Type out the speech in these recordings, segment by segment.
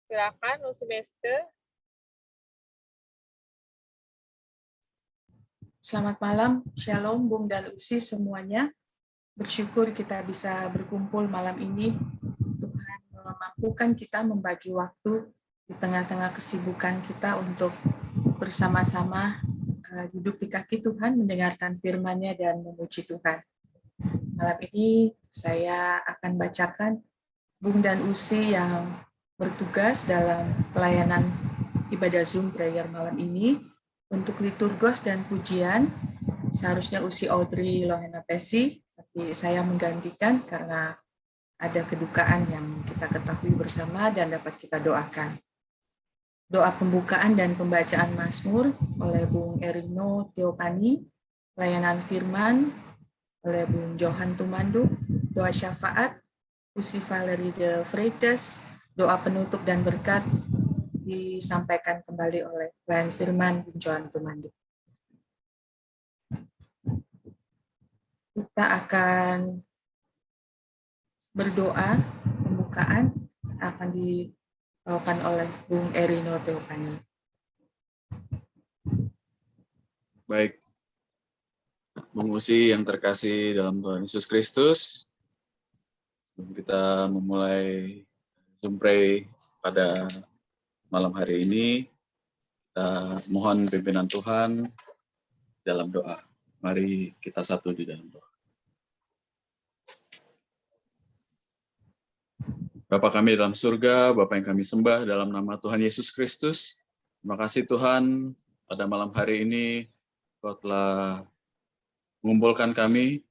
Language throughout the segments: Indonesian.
Silakan, Lucy Meske. Selamat malam, Shalom Bung dan Usi semuanya. Bersyukur kita bisa berkumpul malam ini. Tuhan memampukan kita membagi waktu di tengah-tengah kesibukan kita untuk bersama-sama duduk di kaki Tuhan, mendengarkan firman-Nya dan memuji Tuhan. Malam ini saya akan bacakan Bung dan Usi yang bertugas dalam pelayanan ibadah Zoom prayer malam ini. Untuk liturgos dan pujian, seharusnya Usi Audrey Lohena Pesi, tapi saya menggantikan karena ada kedukaan yang kita ketahui bersama dan dapat kita doakan. Doa pembukaan dan pembacaan Mazmur oleh Bung Erino Teopani, pelayanan firman oleh Bung Johan Tumanduk, doa syafaat Usi Valerie de Freitas, doa penutup dan berkat disampaikan kembali oleh pelayan firman Bung Johan Tumanduk. Kita akan berdoa pembukaan akan dibawakan oleh Bung Erino Teopani. Baik, Bung Usi yang terkasih dalam Tuhan Yesus Kristus, sebelum kita memulai Zoom Pray pada malam hari ini, kita mohon pimpinan Tuhan dalam doa. Mari kita satu di dalam doa. Bapa kami dalam surga, Bapa yang kami sembah dalam nama Tuhan Yesus Kristus. Terima kasih Tuhan, pada malam hari ini Kau telah mengumpulkan kami,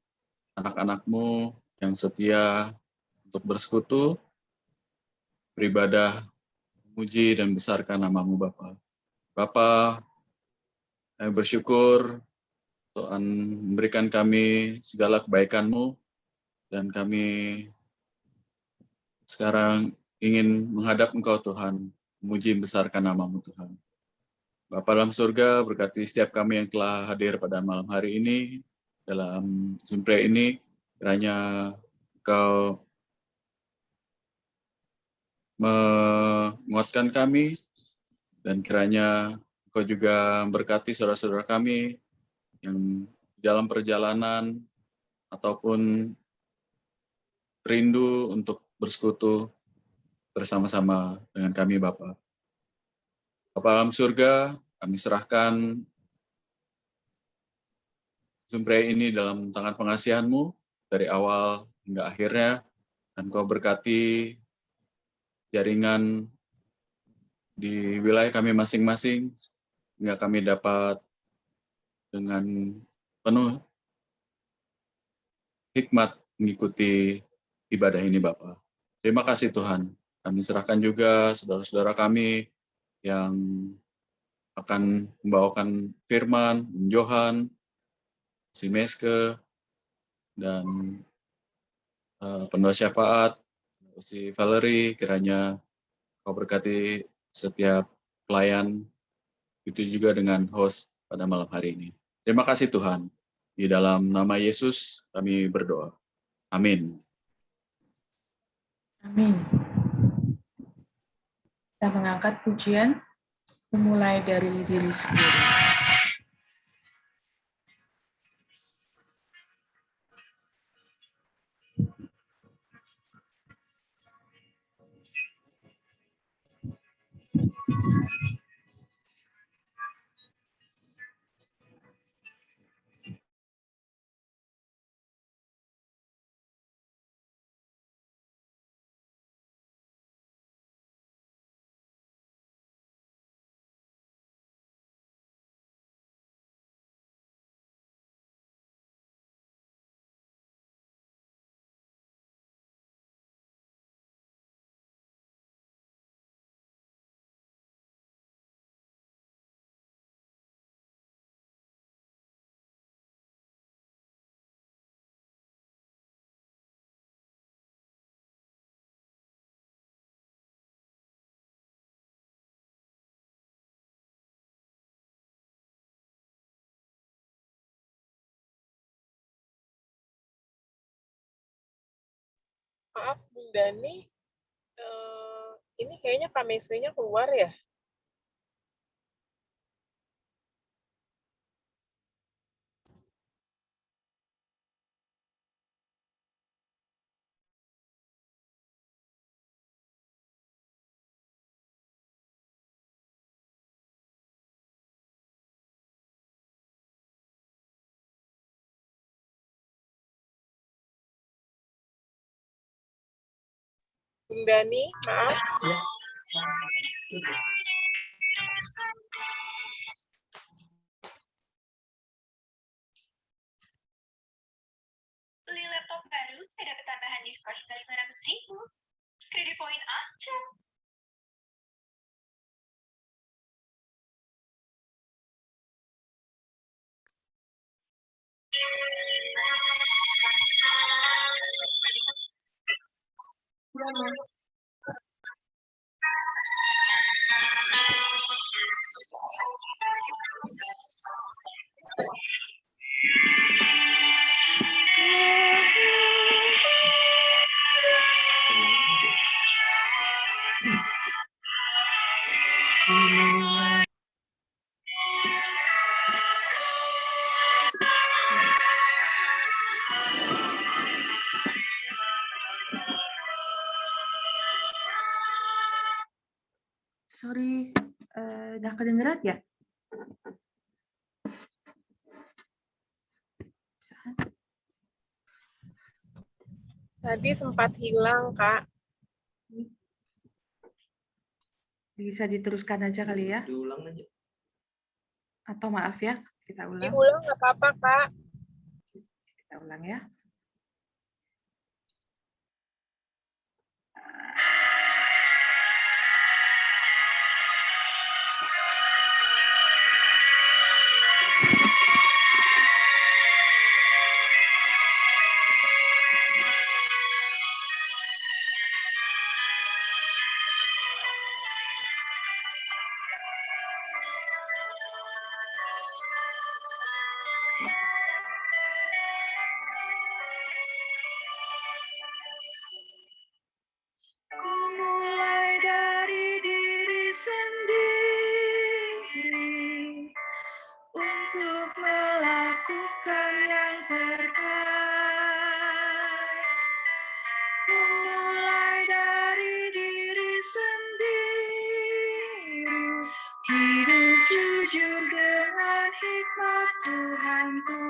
anak-anak-Mu yang setia untuk bersekutu, beribadah, memuji dan besarkan nama-Mu Bapa. Bapa, kami bersyukur Tuhan memberikan kami segala kebaikan-Mu, dan kami sekarang ingin menghadap Engkau Tuhan, memuji besarkan nama-Mu Tuhan. Bapa dalam surga, berkati setiap kami yang telah hadir pada malam hari ini, dalam Zoom Pray ini, kiranya Engkau menguatkan kami, dan kiranya Engkau juga memberkati saudara-saudara kami yang dalam perjalanan ataupun rindu untuk bersekutu bersama-sama dengan kami Bapa. Bapa dalam surga, kami serahkan Zoom Pray ini dalam tangan pengasihan-Mu dari awal hingga akhirnya, dan Kau berkati jaringan di wilayah kami masing-masing, hingga kami dapat dengan penuh hikmat mengikuti ibadah ini Bapa. Terima kasih Tuhan. Kami serahkan juga saudara-saudara kami yang akan membawakan firman, Bung Johan, si Meske, dan pendoa syafaat, si Valerie, kiranya Kau berkati setiap pelayan, itu juga dengan host pada malam hari ini. Terima kasih Tuhan. Di dalam nama Yesus kami berdoa. Amin. Amin. Kita mengangkat pujian memulai dari diri sendiri. Maaf, Bung Dani, Ini kayaknya chemistry-nya keluar ya. Bung Dani, maaf. Beli laptop baru, saya dapat tambahan diskon hingga 500.000. Kredit poin aja. Sorry, nggak kedengeran ya? Tadi sempat hilang, Kak. Bisa diteruskan aja kali ya? Diulang aja. Atau maaf ya, kita ulang. Diulang nggak apa-apa, Kak. Kita ulang ya. Ku mulai dari diri sendiri untuk melakukan yang terbaik. Ku mulai dari diri sendiri, hidup jujur dengan hikmat Tuhanku.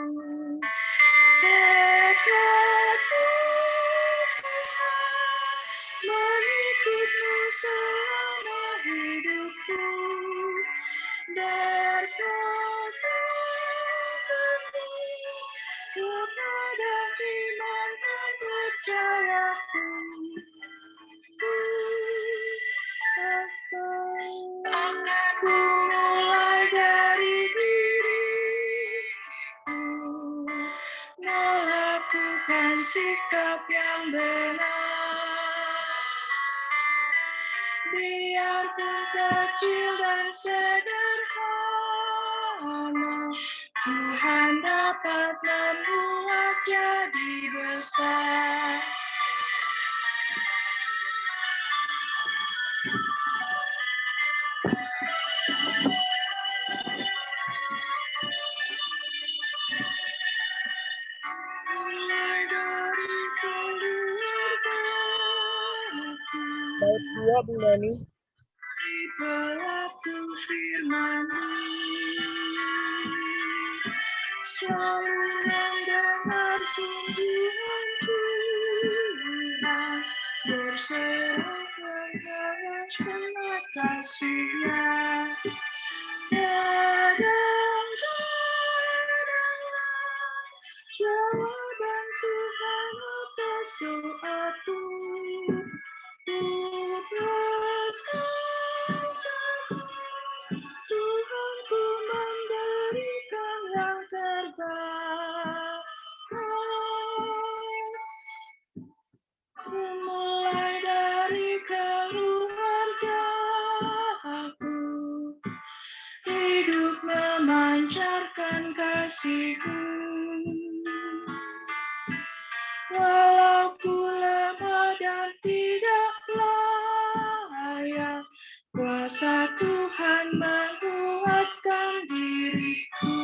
Dekatku Tuhan, mengikutmu selama hidupku. Berkata-kataku kepada iman dan percayaku. Aku mulai dari diriku, melakukan sikap yang benar. Biarpun kecil dan sederhana, Tuhan dapat membuat jadi besar. Mulai dari keluargaku, Baik dua, Bung Dani. pelaku firman-Mu, selalu mendengar tuntunan Tuhan, berserah dengan penuh kasih-Nya. Kadang-kadanglah jawaban Tuhan atas doaku. Tuhanku memberikan yang terbaik. Ku mulai dari keluargaku, hidup memancarkan kasih-Mu. Walau ku lemah dan tidak layak, Tuhan menguatkan diriku.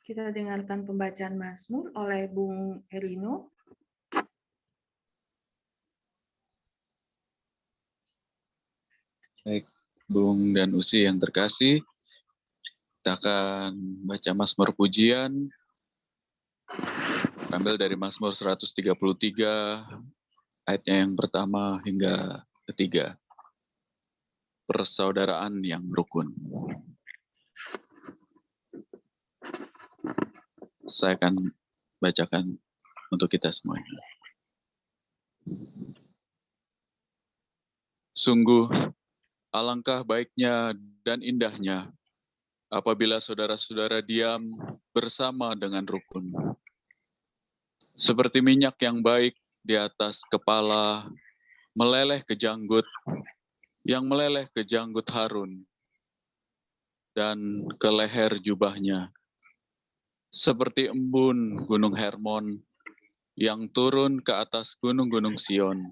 Kita dengarkan pembacaan Mazmur oleh Bung Erino. Baik, Bung dan Usi yang terkasih, kita akan baca Mazmur pujian, terambil dari Mazmur 133, ayatnya yang pertama hingga ketiga. Persaudaraan yang rukun. Saya akan bacakan untuk kita semuanya. Sungguh, alangkah baiknya dan indahnya apabila saudara-saudara diam bersama dengan rukun. Seperti minyak yang baik di atas kepala, meleleh ke janggut, yang meleleh ke janggut Harun, dan ke leher jubahnya. Seperti embun gunung Hermon, yang turun ke atas gunung-gunung Sion.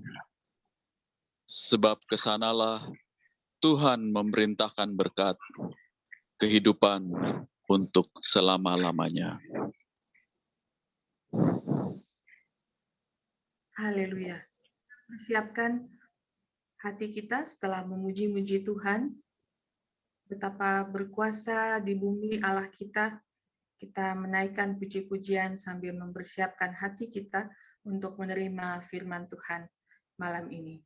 Sebab kesanalah Tuhan memerintahkan berkat, kehidupan untuk selama-lamanya. Haleluya. Persiapkan hati kita setelah memuji-muji Tuhan. Betapa berkuasa di bumi Allah kita. Kita menaikkan puji-pujian sambil mempersiapkan hati kita untuk menerima firman Tuhan malam ini.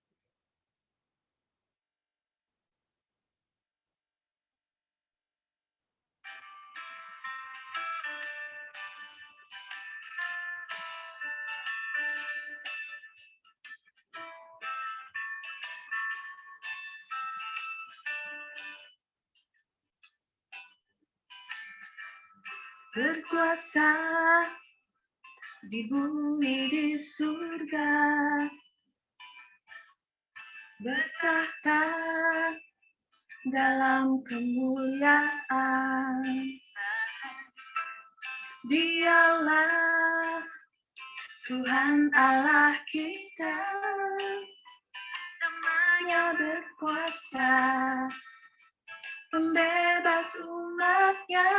Berkuasa di bumi di surga, bertahta dalam kemuliaan. Dialah Tuhan Allah kita, namanya berkuasa, pembebas umatnya.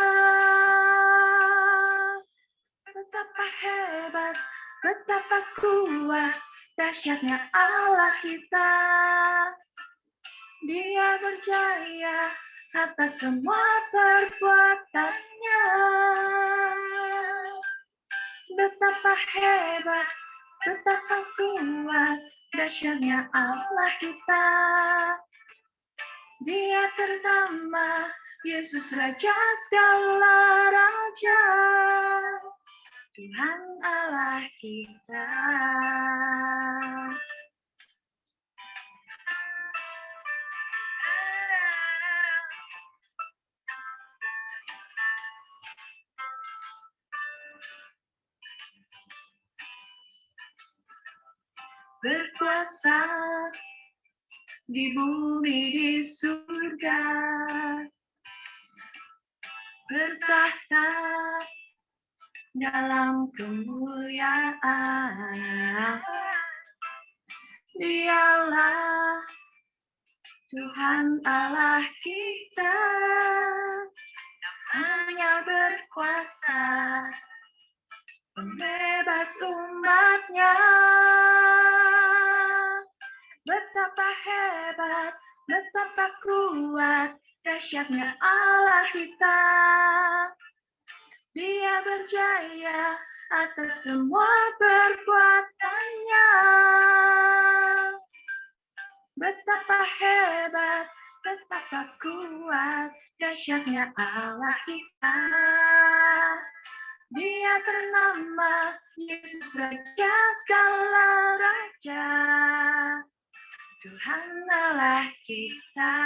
Betapa hebat, betapa kuat, dahsyatnya Allah kita. Dia berjaya atas semua perbuatannya. Betapa hebat, betapa kuat, dahsyatnya Allah kita. Dia ternama Yesus Raja segala raja, Tuhan Allah kita. Berkuasa di bumi di surga, bertahta dalam kemuliaan. Dialah Tuhan Allah kita, hanya berkuasa, pembebas umatnya. Betapa hebat, betapa kuat, dahsyatnya Allah kita. Dia berjaya atas semua perbuatannya. Betapa hebat, betapa kuat, dahsyatnya Allah kita. Dia ternama Yesus Raja segala raja, Tuhan Allah kita.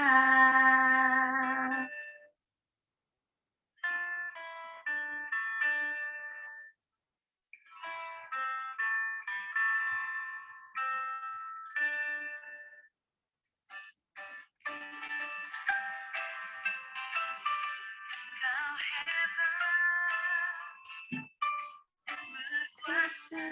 kuasa.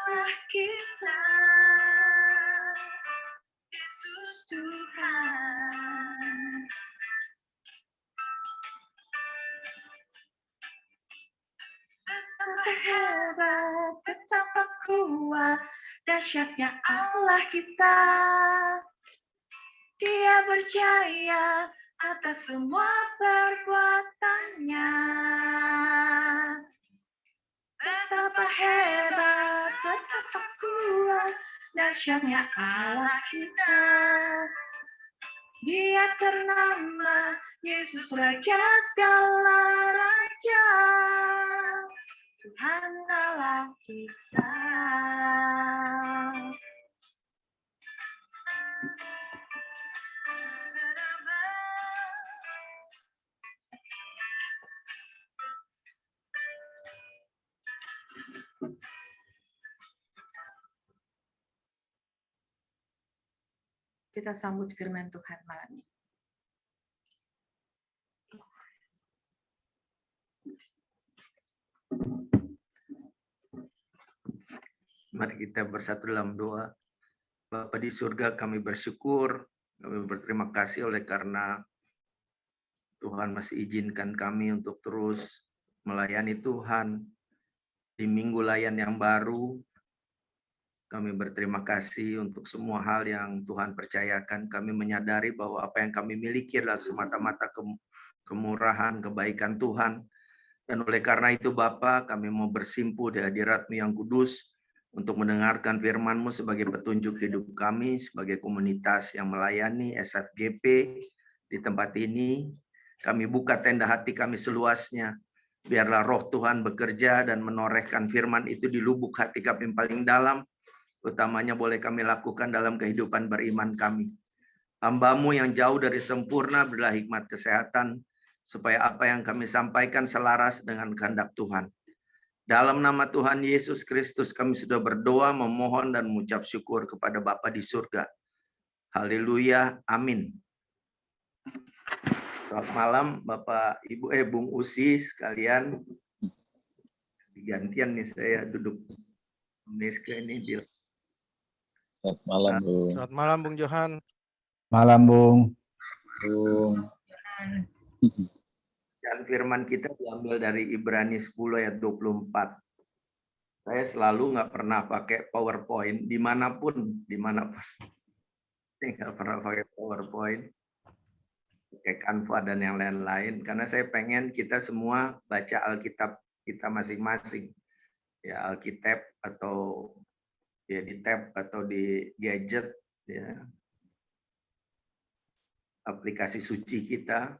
Allah kita, Yesus Tuhan. Betapa hebat, betapa kuat, dahsyatnya Allah kita. Dia berjaya atas semua perbuatannya. Betapa hebat, betapa kuat, dahsyatnya Allah kita. Dia ternama Yesus Raja segala raja, Tuhan Allah kita. Kita sambut firman Tuhan malam ini. Mari kita bersatu dalam doa. Bapa di surga, kami bersyukur, kami berterima kasih oleh karena Tuhan masih izinkan kami untuk terus melayani Tuhan di minggu layan yang baru. Kami berterima kasih untuk semua hal yang Tuhan percayakan. Kami menyadari bahwa apa yang kami miliki adalah semata-mata kemurahan, kebaikan Tuhan. Dan oleh karena itu Bapa, kami mau bersimpuh di hadirat-Mu yang kudus untuk mendengarkan firman-Mu sebagai petunjuk hidup kami, sebagai komunitas yang melayani SFGP di tempat ini. Kami buka tenda hati kami seluasnya. Biarlah roh Tuhan bekerja dan menorehkan firman itu di lubuk hati kami paling dalam. Utamanya boleh kami lakukan dalam kehidupan beriman kami. Hamba-Mu yang jauh dari sempurna berilah hikmat kesehatan, supaya apa yang kami sampaikan selaras dengan kehendak Tuhan. Dalam nama Tuhan Yesus Kristus kami sudah berdoa, memohon dan mengucap syukur kepada Bapa di surga. Haleluya, amin. Selamat malam Bapak Ibu, Bung Usi sekalian. Digantian nih saya duduk Neska ini di. Selamat malam, Bung. Selamat malam, Bung Johan. Malam, Bung. Dan firman kita diambil dari Ibrani 10 ayat 24. Saya selalu nggak pernah pakai PowerPoint dimanapun. Saya nggak pernah pakai PowerPoint, pakai Canva dan yang lain-lain, karena saya pengen kita semua baca Alkitab kita masing-masing. Ya, Alkitab atau ya di tab atau di gadget, ya, aplikasi suci kita.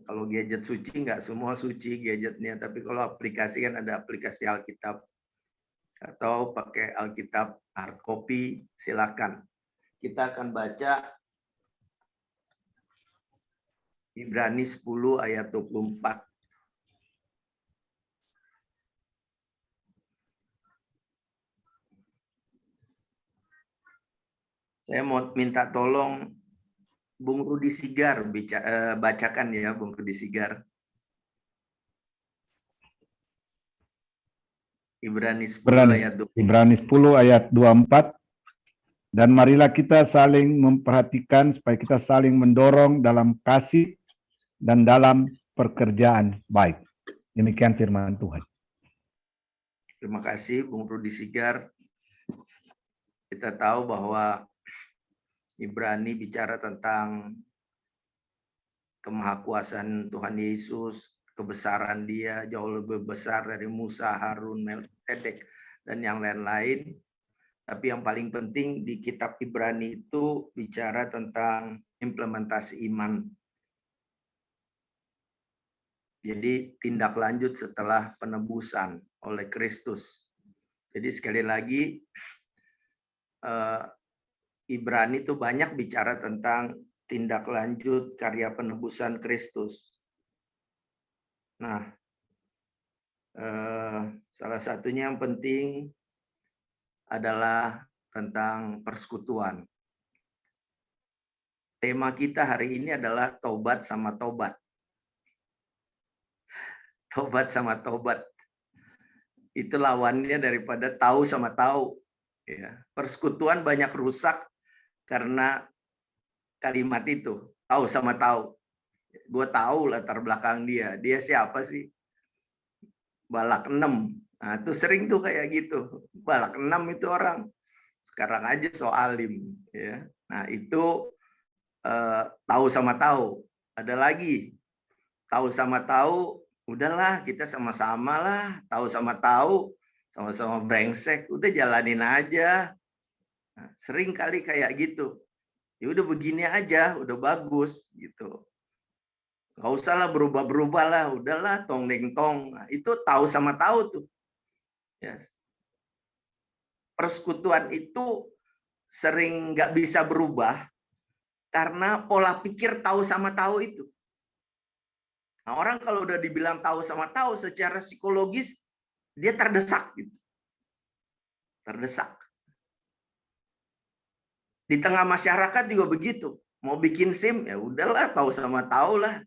Kalau gadget suci, nggak semua suci gadgetnya, tapi kalau aplikasi kan ada aplikasi Alkitab. Atau pakai Alkitab hard copy, silakan. Kita akan baca Ibrani 10 ayat 24. Saya mau minta tolong Bung Rudi Sigar bacakan ya, Bung Rudi Sigar. Ibrani 10 ayat 24. Dan marilah kita saling memperhatikan supaya kita saling mendorong dalam kasih dan dalam pekerjaan baik. Demikian firman Tuhan. Terima kasih Bung Rudi Sigar. Kita tahu bahwa Ibrani bicara tentang kemahakuasaan Tuhan Yesus, kebesaran Dia jauh lebih besar dari Musa, Harun, Melkisedek, dan yang lain-lain. Tapi yang paling penting di kitab Ibrani itu bicara tentang implementasi iman. Jadi tindak lanjut setelah penebusan oleh Kristus. Jadi sekali lagi Ibrani itu banyak bicara tentang tindak lanjut karya penebusan Kristus. Nah, salah satunya yang penting adalah tentang persekutuan. Tema kita hari ini adalah tobat sama tobat. Tobat sama tobat. Itu lawannya daripada tahu sama tahu. Ya. Persekutuan banyak rusak karena kalimat itu. Tahu sama tahu. Gue tahu latar belakang dia. Dia siapa sih? Balak 6. Nah, itu sering tuh kayak gitu. Balak 6 itu orang. Sekarang aja soalim. Ya. Nah, itu tahu sama tahu. Ada lagi tahu sama tahu, udahlah kita sama-sama lah, tahu sama tahu, sama-sama brengsek, udah jalanin aja. Nah, sering kali kayak gitu. Ya udah begini aja, udah bagus gitu. Gak usah lah berubah-berubah lah, udahlah tong deng tong. Nah, itu tahu sama tahu tuh. Ya. Persekutuan itu sering nggak bisa berubah karena pola pikir tahu sama tahu itu. Nah, orang kalau udah dibilang tahu sama tahu secara psikologis dia terdesak gitu. Terdesak. Di tengah masyarakat juga begitu. Mau bikin SIM ya udahlah tahu sama tahu lah.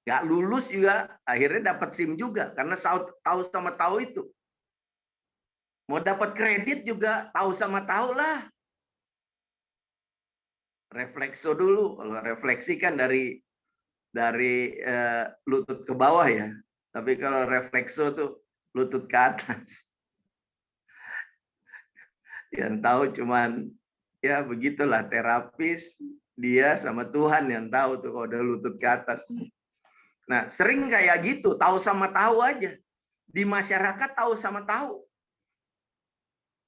Gak lulus juga akhirnya dapat SIM juga karena tahu sama tahu itu. Mau dapat kredit juga tahu sama tahu lah. Reflekso dulu. Kalau refleksi kan dari lutut ke bawah ya. Tapi kalau reflekso tuh lutut ke atas. Yang tahu cuman ya begitulah terapis dia sama Tuhan yang tahu tuh kalau udah lutut ke atas. Nah, sering kayak gitu, tahu sama tahu aja. Di masyarakat tahu sama tahu.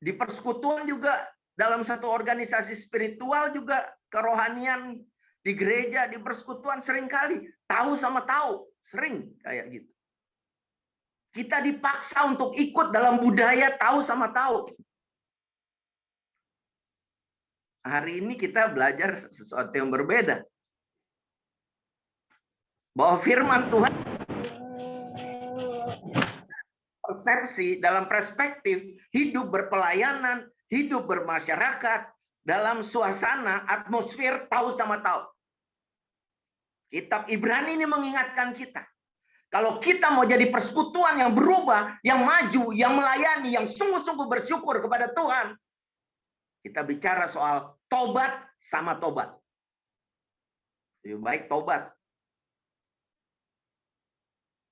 Di persekutuan juga dalam satu organisasi spiritual juga kerohanian di gereja, di persekutuan sering kali tahu sama tahu, sering kayak gitu. Kita dipaksa untuk ikut dalam budaya tahu sama tahu. Hari ini kita belajar sesuatu yang berbeda. Bahwa firman Tuhan persepsi dalam perspektif hidup berpelayanan, hidup bermasyarakat dalam suasana atmosfer tahu sama tahu. Kitab Ibrani ini mengingatkan kita. Kalau kita mau jadi persekutuan yang berubah, yang maju, yang melayani, yang sungguh-sungguh bersyukur kepada Tuhan, kita bicara soal tobat sama tobat. Lebih baik tobat.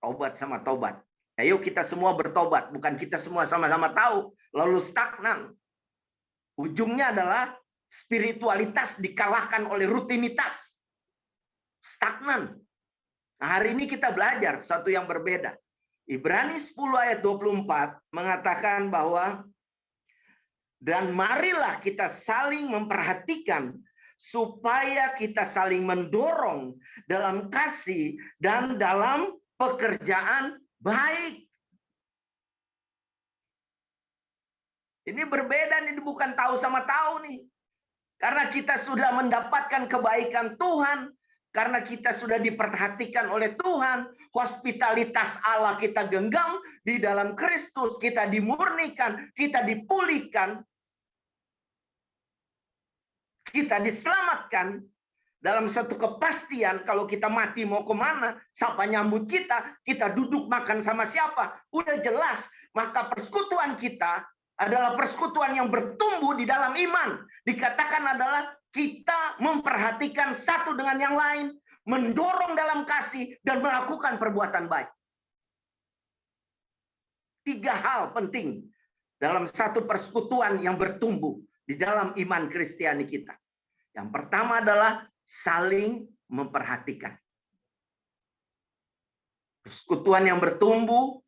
Tobat sama tobat. Ayo kita semua bertobat. Bukan kita semua sama-sama tahu, lalu stagnan. Ujungnya adalah spiritualitas dikalahkan oleh rutinitas. Stagnan. Nah, hari ini kita belajar satu yang berbeda. Ibrani 10 ayat 24 mengatakan bahwa dan marilah kita saling memperhatikan supaya kita saling mendorong dalam kasih dan dalam pekerjaan baik. Ini berbeda nih, bukan tahu sama tahu nih. Karena kita sudah mendapatkan kebaikan Tuhan, karena kita sudah diperhatikan oleh Tuhan, hospitalitas Allah kita genggam di dalam Kristus, kita dimurnikan, kita dipulihkan, kita diselamatkan. Dalam satu kepastian, kalau kita mati mau kemana, siapa nyambut kita, kita duduk makan sama siapa, udah jelas. Maka persekutuan kita adalah persekutuan yang bertumbuh di dalam iman. Dikatakan adalah kita memperhatikan satu dengan yang lain, mendorong dalam kasih, dan melakukan perbuatan baik. 3 hal penting dalam satu persekutuan yang bertumbuh di dalam iman Kristiani kita. Yang pertama adalah saling memperhatikan. Persekutuan yang bertumbuh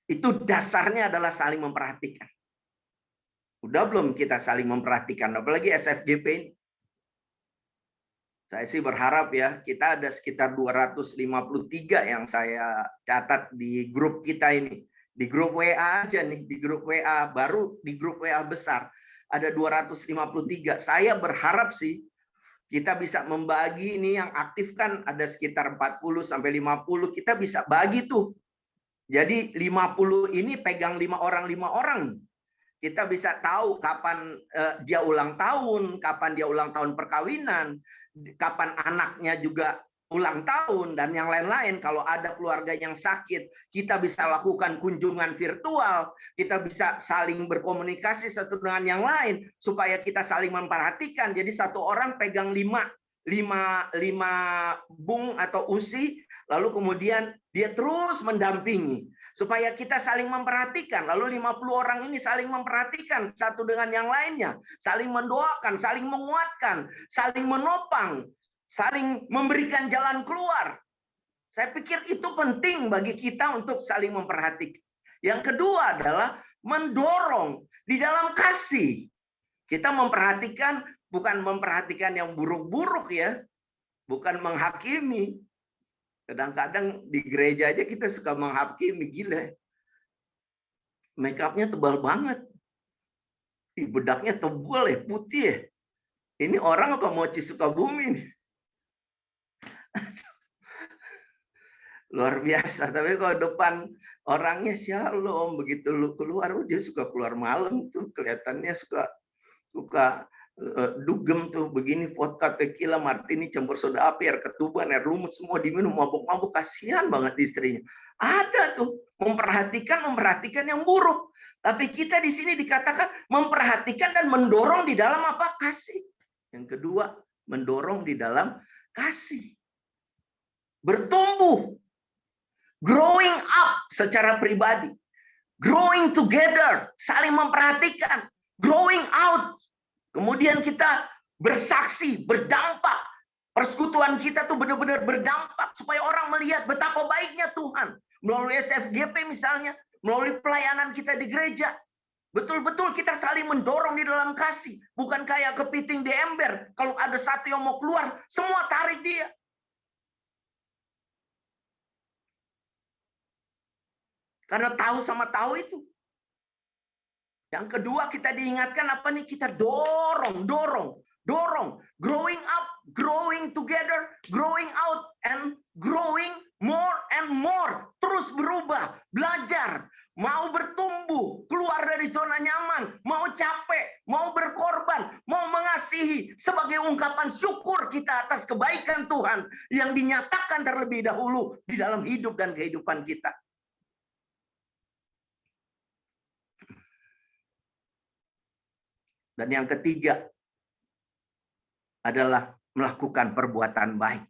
itu dasarnya adalah saling memperhatikan. Udah belum kita saling memperhatikan, apalagi SFGP ini? Saya sih berharap ya, kita ada sekitar 253 yang saya catat di grup kita ini. Di grup WA aja nih, di grup WA, baru di grup WA besar. Ada 253. Saya berharap sih, kita bisa membagi ini yang aktif kan ada sekitar 40 sampai 50, kita bisa bagi tuh. Jadi 50 ini pegang 5 orang. kita bisa tahu kapan dia ulang tahun, kapan dia ulang tahun perkawinan, kapan anaknya juga ulang tahun, dan yang lain-lain. Kalau ada keluarga yang sakit, kita bisa lakukan kunjungan virtual, kita bisa saling berkomunikasi satu dengan yang lain, supaya kita saling memperhatikan. Jadi satu orang pegang lima bung atau usi, lalu kemudian dia terus mendampingi, supaya kita saling memperhatikan. Lalu 50 orang ini saling memperhatikan satu dengan yang lainnya, saling mendoakan, saling menguatkan, saling menopang, saling memberikan jalan keluar. Saya pikir itu penting bagi kita untuk saling memperhatikan. Yang kedua adalah mendorong di dalam kasih. Kita memperhatikan, bukan memperhatikan yang buruk-buruk ya, bukan menghakimi. Kadang-kadang di gereja aja kita suka menghakimi, gila. Make up-nya tebal banget. Bedaknya tebal ya, putih ya. Ini orang apa mau Sukabumi nih? Luar biasa. Tapi kalau depan orangnya shalom, begitu lu keluar, dia suka keluar malam tuh, kelihatannya suka dugem tuh, begini, vodka, tequila, martini, campur soda api, air ketuban, air rumus, semua diminum, mabuk-mabuk, kasihan banget istrinya. Ada tuh memperhatikan yang buruk. Tapi kita di sini dikatakan memperhatikan dan mendorong di dalam apa? Kasih. Yang kedua, mendorong di dalam kasih. Bertumbuh, growing up secara pribadi, growing together, saling memperhatikan, growing out. Kemudian kita bersaksi, berdampak. Persekutuan kita tuh benar-benar berdampak supaya orang melihat betapa baiknya Tuhan melalui SFGP misalnya, melalui pelayanan kita di gereja. Betul-betul kita saling mendorong di dalam kasih, bukan kayak kepiting di ember. Kalau ada satu yang mau keluar, semua tarik dia. Karena tahu sama tahu itu. Yang kedua kita diingatkan apa nih? Kita dorong. Growing up, growing together, growing out, and growing more and more. Terus berubah, belajar, mau bertumbuh, keluar dari zona nyaman, mau capek, mau berkorban, mau mengasihi. Sebagai ungkapan syukur kita atas kebaikan Tuhan yang dinyatakan terlebih dahulu di dalam hidup dan kehidupan kita. Dan yang ketiga adalah melakukan perbuatan baik.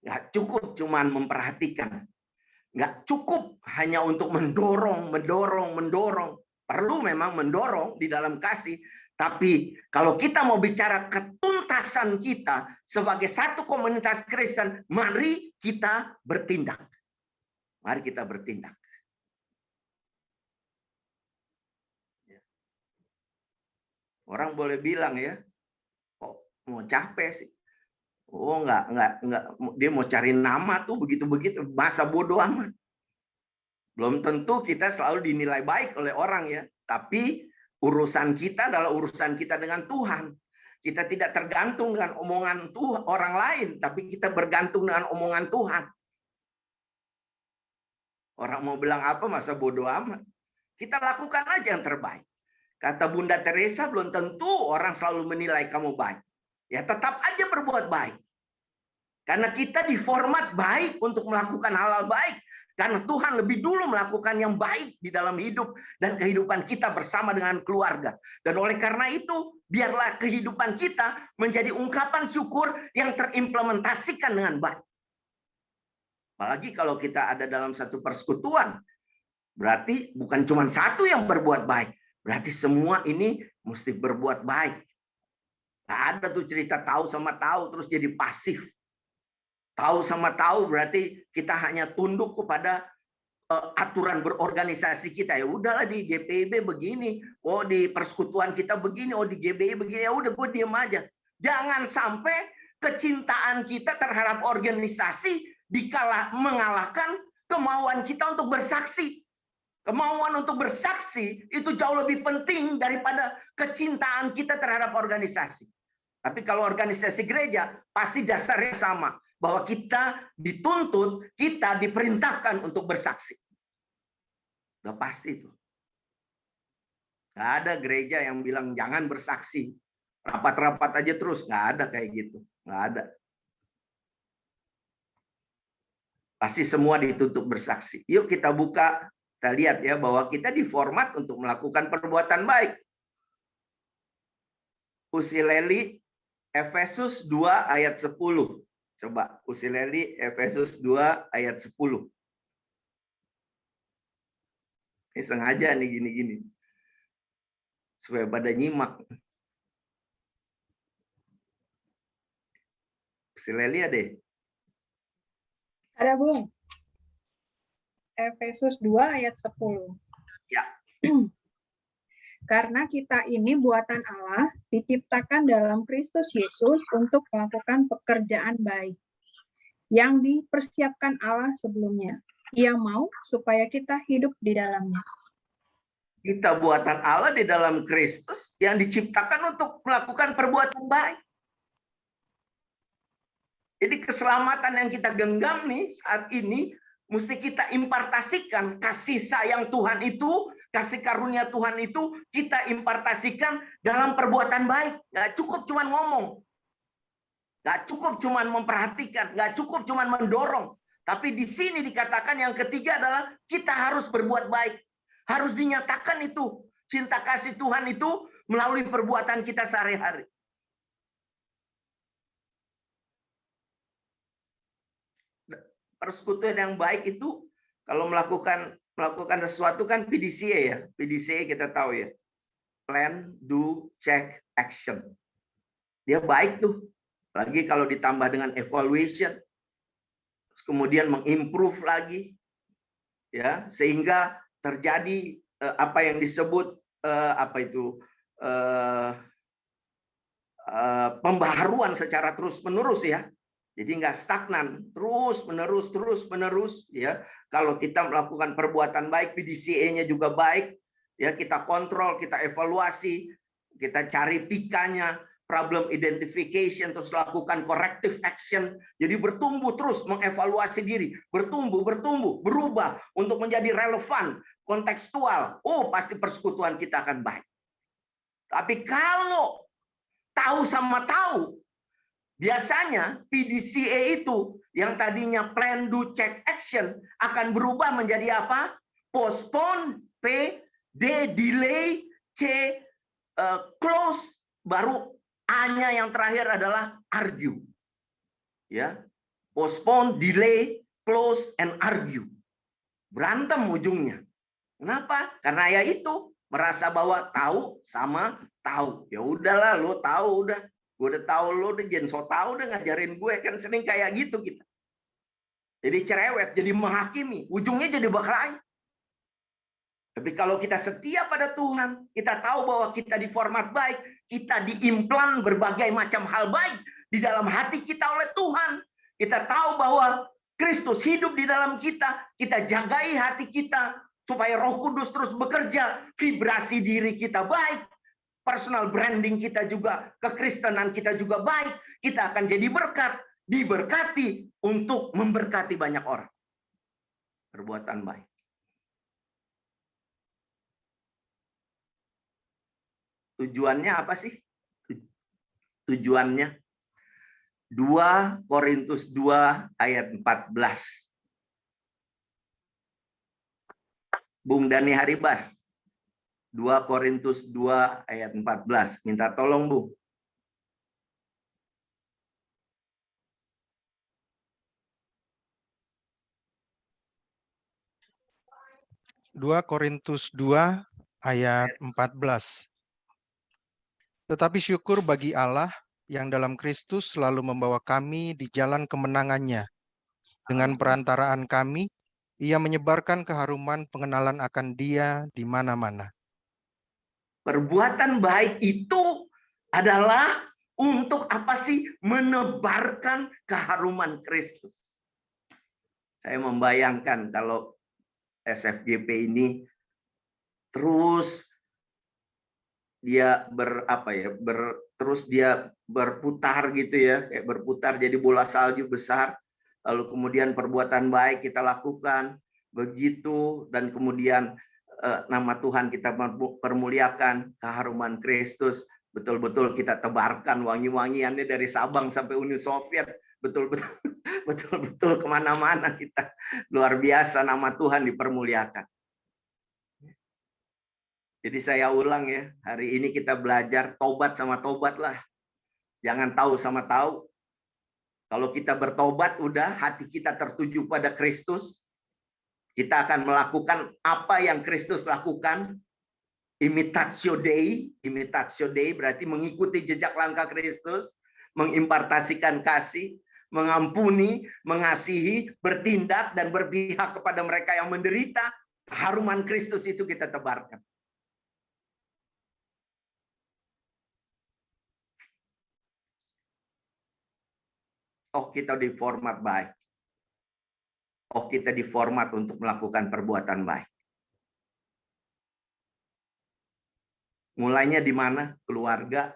Nggak cukup cuman memperhatikan. Nggak cukup hanya untuk mendorong. Perlu memang mendorong di dalam kasih. Tapi kalau kita mau bicara ketuntasan kita sebagai satu komunitas Kristen, mari kita bertindak. Mari kita bertindak. Orang boleh bilang ya, kok mau capek sih? Oh enggak, dia mau cari nama tuh begitu-begitu, masa bodoh amat. Belum tentu kita selalu dinilai baik oleh orang ya, tapi urusan kita adalah urusan kita dengan Tuhan. Kita tidak tergantung dengan omongan Tuhan orang lain, tapi kita bergantung dengan omongan Tuhan. Orang mau bilang apa, masa bodoh amat. Kita lakukan aja yang terbaik. Kata Bunda Teresa, belum tentu orang selalu menilai kamu baik. Ya tetap aja berbuat baik. Karena kita diformat baik untuk melakukan hal-hal baik. Karena Tuhan lebih dulu melakukan yang baik di dalam hidup dan kehidupan kita bersama dengan keluarga. Dan oleh karena itu, biarlah kehidupan kita menjadi ungkapan syukur yang terimplementasikan dengan baik. Apalagi kalau kita ada dalam satu persekutuan. Berarti bukan cuma satu yang berbuat baik. Berarti semua ini mesti berbuat baik. Gak ada tuh cerita tahu sama tahu terus jadi pasif. Tahu sama tahu berarti kita hanya tunduk kepada aturan berorganisasi kita. Ya udahlah di GPIB begini, oh di persekutuan kita begini, oh di GBI begini, ya udah gue diem aja. Jangan sampai kecintaan kita terhadap organisasi mengalahkan kemauan kita untuk bersaksi. Kemauan untuk bersaksi itu jauh lebih penting daripada kecintaan kita terhadap organisasi. Tapi kalau organisasi gereja, pasti dasarnya sama. Bahwa kita dituntut, kita diperintahkan untuk bersaksi. Udah pasti itu. Nggak ada gereja yang bilang jangan bersaksi. Rapat-rapat aja terus. Nggak ada kayak gitu. Nggak ada. Pasti semua dituntut bersaksi. Yuk kita buka, kita lihat ya bahwa kita diformat untuk melakukan perbuatan baik. Usileli Efesus 2 ayat 10. Coba Usileli Efesus 2 ayat 10. Ini sengaja nih gini-gini. Supaya pada nyimak. Usileli ada ya? Ada, Bung. Efesus 2 ayat 10. Ya. Karena kita ini buatan Allah, diciptakan dalam Kristus Yesus untuk melakukan pekerjaan baik yang dipersiapkan Allah sebelumnya. Ia mau supaya kita hidup di dalamnya. Kita buatan Allah di dalam Kristus yang diciptakan untuk melakukan perbuatan baik. Jadi keselamatan yang kita genggam nih saat ini mesti kita impartasikan kasih sayang Tuhan itu, kasih karunia Tuhan itu kita impartasikan dalam perbuatan baik. Nggak cukup cuman ngomong. Nggak cukup cuman memperhatikan, nggak cukup cuman mendorong. Tapi di sini dikatakan yang ketiga adalah kita harus berbuat baik. Harus dinyatakan itu cinta kasih Tuhan itu melalui perbuatan kita sehari-hari. Persekutuan yang baik itu kalau melakukan sesuatu kan PDCA ya. PDCA kita tahu ya. Plan, do, check, action. Dia baik tuh. Lagi kalau ditambah dengan evaluation. Kemudian mengimprove lagi. Ya, sehingga terjadi apa yang disebut pembaharuan secara terus-menerus ya. Jadi nggak stagnan, terus menerus ya. Kalau kita melakukan perbuatan baik, PDCA-nya juga baik, ya kita kontrol, kita evaluasi, kita cari pikanya, problem identification, terus lakukan corrective action. Jadi bertumbuh terus, mengevaluasi diri, bertumbuh, berubah untuk menjadi relevan, kontekstual. Oh, pasti persekutuan kita akan baik. Tapi kalau tahu sama tahu, biasanya PDCA itu yang tadinya plan, do, check, action akan berubah menjadi apa? Postpone, P, D, delay, C, close, baru A-nya yang terakhir adalah argue. Ya, postpone, delay, close, and argue. Berantem ujungnya. Kenapa? Karena ya itu merasa bahwa tahu sama tahu. Ya udahlah, lo tahu udah. Gue udah tahu lo udah jangan so tahu udah ngajarin gue, kan sering kayak gitu kita. Jadi cerewet, jadi menghakimi, ujungnya jadi berkelahi. Tapi kalau kita setia pada Tuhan, kita tahu bahwa kita diformat baik, kita diimplan berbagai macam hal baik di dalam hati kita oleh Tuhan. Kita tahu bahwa Kristus hidup di dalam kita, kita jagai hati kita supaya Roh Kudus terus bekerja, vibrasi diri kita baik. Personal branding kita juga, kekristenan kita juga baik. Kita akan jadi berkat, diberkati untuk memberkati banyak orang. Perbuatan baik. Tujuannya apa sih? Tujuannya 2 Korintus 2 ayat 14. Bung Dani Haribas. 2 Korintus 2 ayat 14. Minta tolong, Bu. Dua Korintus 2 ayat 14. Tetapi syukur bagi Allah yang dalam Kristus selalu membawa kami di jalan kemenangannya. Dengan perantaraan kami, Ia menyebarkan keharuman pengenalan akan Dia di mana-mana. Perbuatan baik itu adalah untuk apa sih? Menebarkan keharuman Kristus. Saya membayangkan kalau SFGP ini terus dia terus dia berputar gitu ya, kayak berputar jadi bola salju besar. Lalu kemudian perbuatan baik kita lakukan begitu, dan kemudian nama Tuhan kita permuliakan, keharuman Kristus betul-betul kita tebarkan wangi-wangiannya dari Sabang sampai Uni Soviet, betul-betul kemana-mana kita. Luar biasa nama Tuhan dipermuliakan. Jadi saya ulang ya, hari ini kita belajar tobat sama tobat lah. Jangan tahu sama tahu. Kalau kita bertobat, udah hati kita tertuju pada Kristus, kita akan melakukan apa yang Kristus lakukan. Imitatio Dei berarti mengikuti jejak langkah Kristus, mengimpartasikan kasih, mengampuni, mengasihi, bertindak dan berpihak kepada mereka yang menderita. Keharuman Kristus itu kita tebarkan. Oh, kita diformat baik. Oh, kita diformat untuk melakukan perbuatan baik. Mulainya di mana? Keluarga.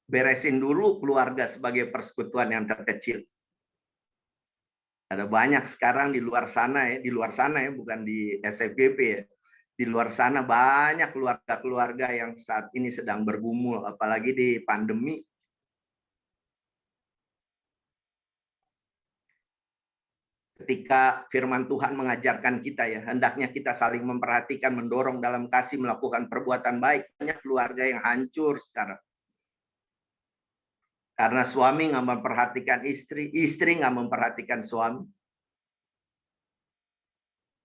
Beresin dulu keluarga sebagai persekutuan yang terkecil. Ada banyak sekarang di luar sana ya, bukan di SFGP ya. Di luar sana banyak keluarga-keluarga yang saat ini sedang bergumul, apalagi di pandemi. Ketika firman Tuhan mengajarkan kita ya, hendaknya kita saling memperhatikan, mendorong dalam kasih, melakukan perbuatan baik. Banyak keluarga yang hancur sekarang. Karena suami nggak memperhatikan istri, istri nggak memperhatikan suami.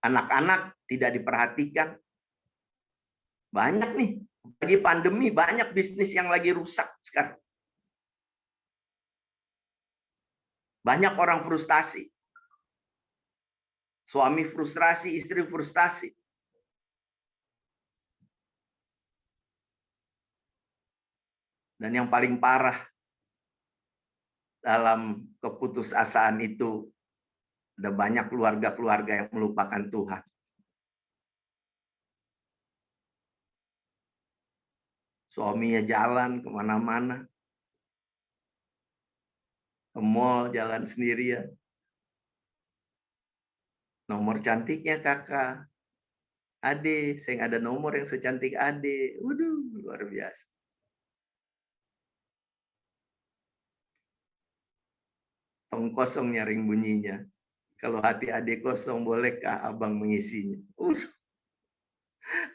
Anak-anak tidak diperhatikan. Banyak nih, lagi pandemi banyak bisnis yang lagi rusak sekarang. Banyak orang frustasi. Suami frustrasi, istri frustasi. Dan yang paling parah dalam keputusasaan itu, ada banyak keluarga-keluarga yang melupakan Tuhan. Suaminya jalan kemana-mana. Ke mall jalan sendirian. Nomor cantiknya kakak. Ade, saya nggak ada nomor yang secantik Ade. Waduh, luar biasa. Tong kosong nyaring bunyinya. Kalau hati Ade kosong, bolehkah abang mengisinya?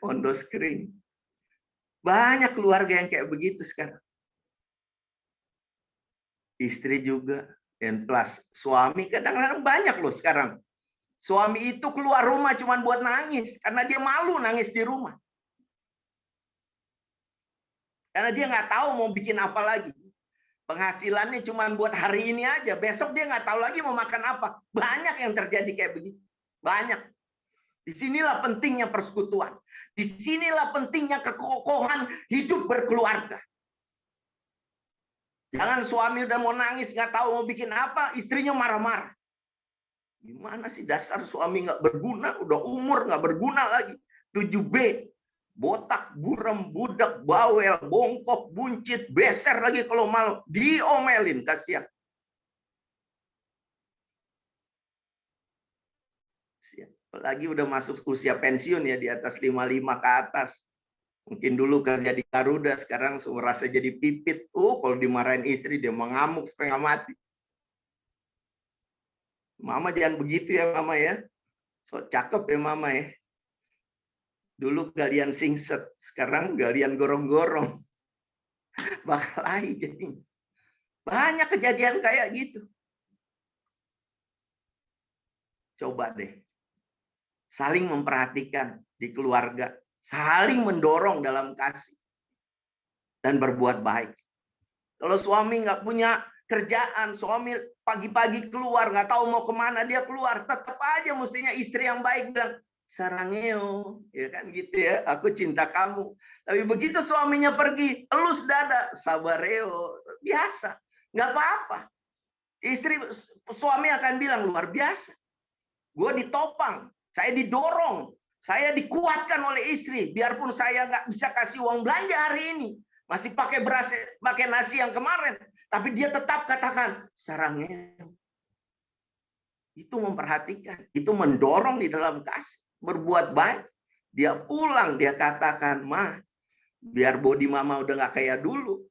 Ondos kering. Banyak keluarga yang kayak begitu sekarang. Istri juga. Dan plus suami kadang-kadang banyak loh sekarang. Suami itu keluar rumah cuma buat nangis. Karena dia malu nangis di rumah. Karena dia nggak tahu mau bikin apa lagi. Penghasilannya cuma buat hari ini aja. Besok dia nggak tahu lagi mau makan apa. Banyak yang terjadi kayak begitu. Banyak. Disinilah pentingnya persekutuan. Disinilah pentingnya kekokohan hidup berkeluarga. Jangan suami udah mau nangis, nggak tahu mau bikin apa, istrinya marah-marah. Gimana sih dasar suami nggak berguna, udah umur nggak berguna lagi. 7B, botak, buram, budak, bawel, bongkok, buncit, beser lagi kalau malu. Diomelin, kasihan. Apalagi udah masuk usia pensiun ya, di atas 55 ke atas. Mungkin dulu kerja di Garuda, sekarang merasa jadi pipit. Kalau dimarahin istri, dia mengamuk setengah mati. Mama jangan begitu ya Mama ya. So cakep ya Mama ya. Dulu galian singset, sekarang galian gorong-gorong. Bakal jadi. Banyak kejadian kayak gitu. Coba deh. Saling memperhatikan di keluarga. Saling mendorong dalam kasih. Dan berbuat baik. Kalau suami nggak punya kerjaan, suami pagi-pagi keluar, nggak tahu mau kemana dia keluar, tetap aja mestinya istri yang baik bilang, sarangeo, ya kan gitu ya, aku cinta kamu. Tapi begitu suaminya pergi, elus dada, sabareo, biasa, nggak apa-apa. Suami akan bilang luar biasa, gue ditopang, saya didorong, saya dikuatkan oleh istri, biarpun saya nggak bisa kasih uang belanja hari ini, masih pakai beras, pakai nasi yang kemarin. Tapi dia tetap katakan, sarangnya. Itu memperhatikan. Itu mendorong di dalam kasih. Berbuat baik. Dia pulang, dia katakan, "Ma, biar body mama udah nggak kayak dulu,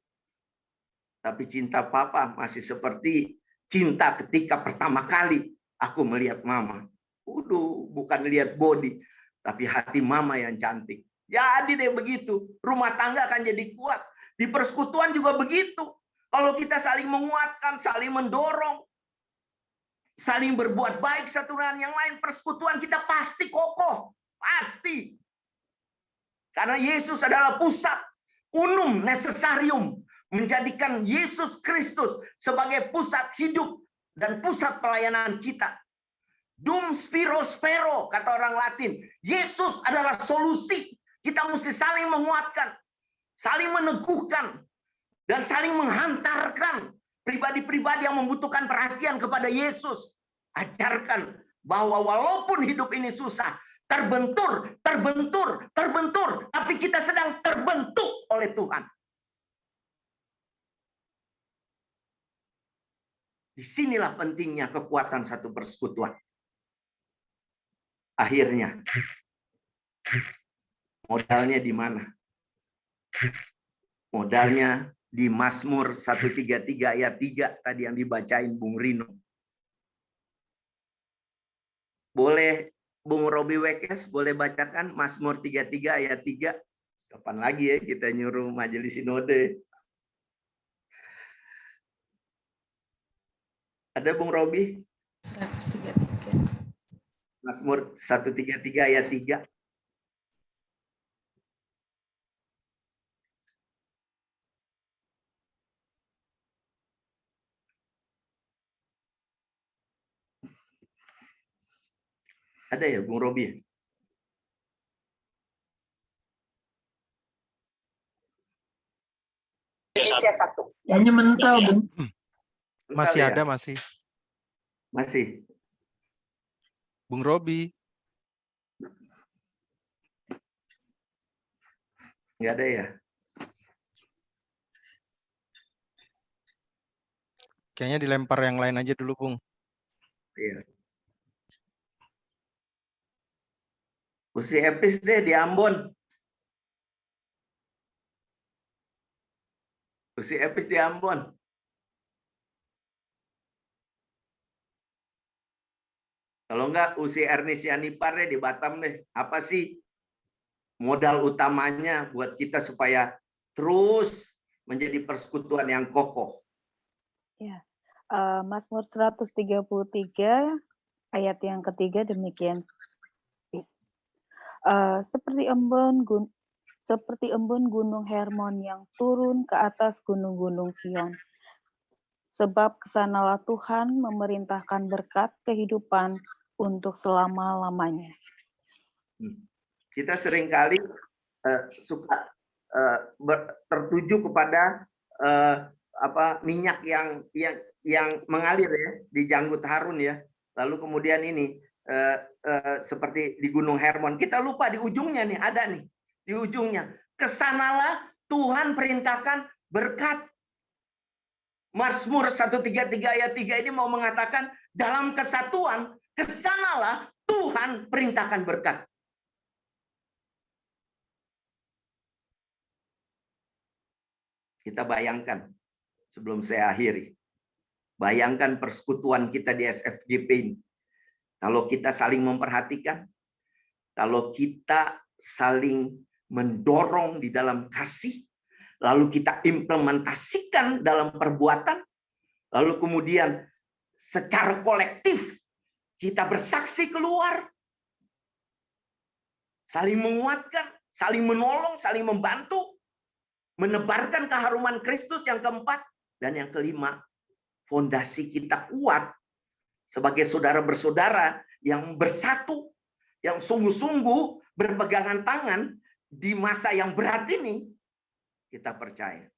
tapi cinta papa masih seperti cinta ketika pertama kali aku melihat mama." Bukan lihat body, tapi hati mama yang cantik. Jadi deh begitu, rumah tangga akan jadi kuat. Di persekutuan juga begitu. Kalau kita saling menguatkan, saling mendorong, saling berbuat baik satu dengan yang lain, persekutuan kita pasti kokoh. Pasti. Karena Yesus adalah pusat, unum necessarium, menjadikan Yesus Kristus sebagai pusat hidup dan pusat pelayanan kita. Dum spiro spero, kata orang Latin. Yesus adalah solusi. Kita mesti saling menguatkan, saling meneguhkan, dan saling menghantarkan pribadi-pribadi yang membutuhkan perhatian kepada Yesus. Ajarkan bahwa walaupun hidup ini susah, terbentur, tapi kita sedang terbentuk oleh Tuhan. Disinilah pentingnya kekuatan satu persekutuan. Akhirnya, modalnya di mana? Modalnya di Mazmur 133 ayat 3 tadi yang dibacain Bung Rino. Boleh Bung Robi Wekes boleh bacakan Mazmur 33 ayat 3. Kapan lagi ya kita nyuruh majelis sinode? Ada Bung Robi? 133. Mazmur 133 ayat 3. Ada ya Bung Robi? Indonesia 1. Kayaknya mental, Bung. Masih ya? ada, masih. Masih. Bung Robi. Nggak ada ya? Kayaknya dilempar yang lain aja dulu, Bung. Iya. Usi Epis deh di Ambon. Usi Epis di Ambon. Kalau enggak Usi Ernisiani Pare di Batam deh. Apa sih modal utamanya buat kita supaya terus menjadi persekutuan yang kokoh? Ya, Mazmur 133 ayat yang ketiga demikian. Seperti embun gunung Hermon yang turun ke atas gunung-gunung Sion. Sebab kesanalah Tuhan memerintahkan berkat kehidupan untuk selama-lamanya. Kita seringkali suka tertuju kepada minyak yang mengalir ya di janggut Harun ya. Lalu kemudian ini seperti di Gunung Hermon. Kita lupa di ujungnya nih, ada nih. Di ujungnya. Kesanalah Tuhan perintahkan berkat. Mazmur 133 ayat 3 ini mau mengatakan dalam kesatuan, kesanalah Tuhan perintahkan berkat. Kita bayangkan, sebelum saya akhiri. Bayangkan persekutuan kita di SFGP ini. Kalau kita saling memperhatikan, kalau kita saling mendorong di dalam kasih, lalu kita implementasikan dalam perbuatan, lalu kemudian secara kolektif kita bersaksi keluar, saling menguatkan, saling menolong, saling membantu, menebarkan keharuman Kristus yang keempat, dan yang kelima, fondasi kita kuat sebagai saudara bersaudara yang bersatu, yang sungguh-sungguh berpegangan tangan di masa yang berat ini. Kita percaya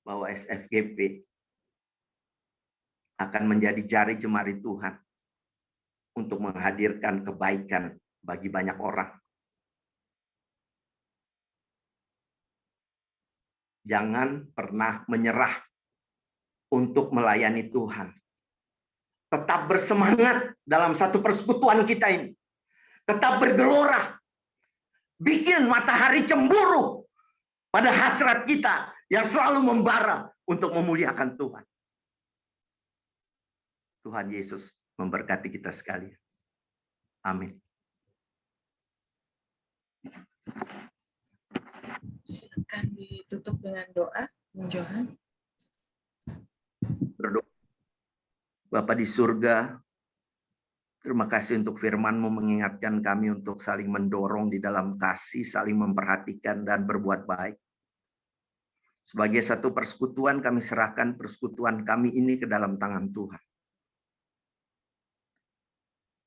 bahwa SFGP akan menjadi jari jemari Tuhan untuk menghadirkan kebaikan bagi banyak orang. Jangan pernah menyerah untuk melayani Tuhan. Tetap bersemangat dalam satu persekutuan kita ini. Tetap bergelora. Bikin matahari cemburu pada hasrat kita yang selalu membara untuk memuliakan Tuhan. Tuhan Yesus memberkati kita sekalian. Amin. Silakan ditutup dengan doa, Bung Johan. Berdoa. Bapa di surga, terima kasih untuk firman-Mu mengingatkan kami untuk saling mendorong di dalam kasih, saling memperhatikan dan berbuat baik. Sebagai satu persekutuan, kami serahkan persekutuan kami ini ke dalam tangan Tuhan.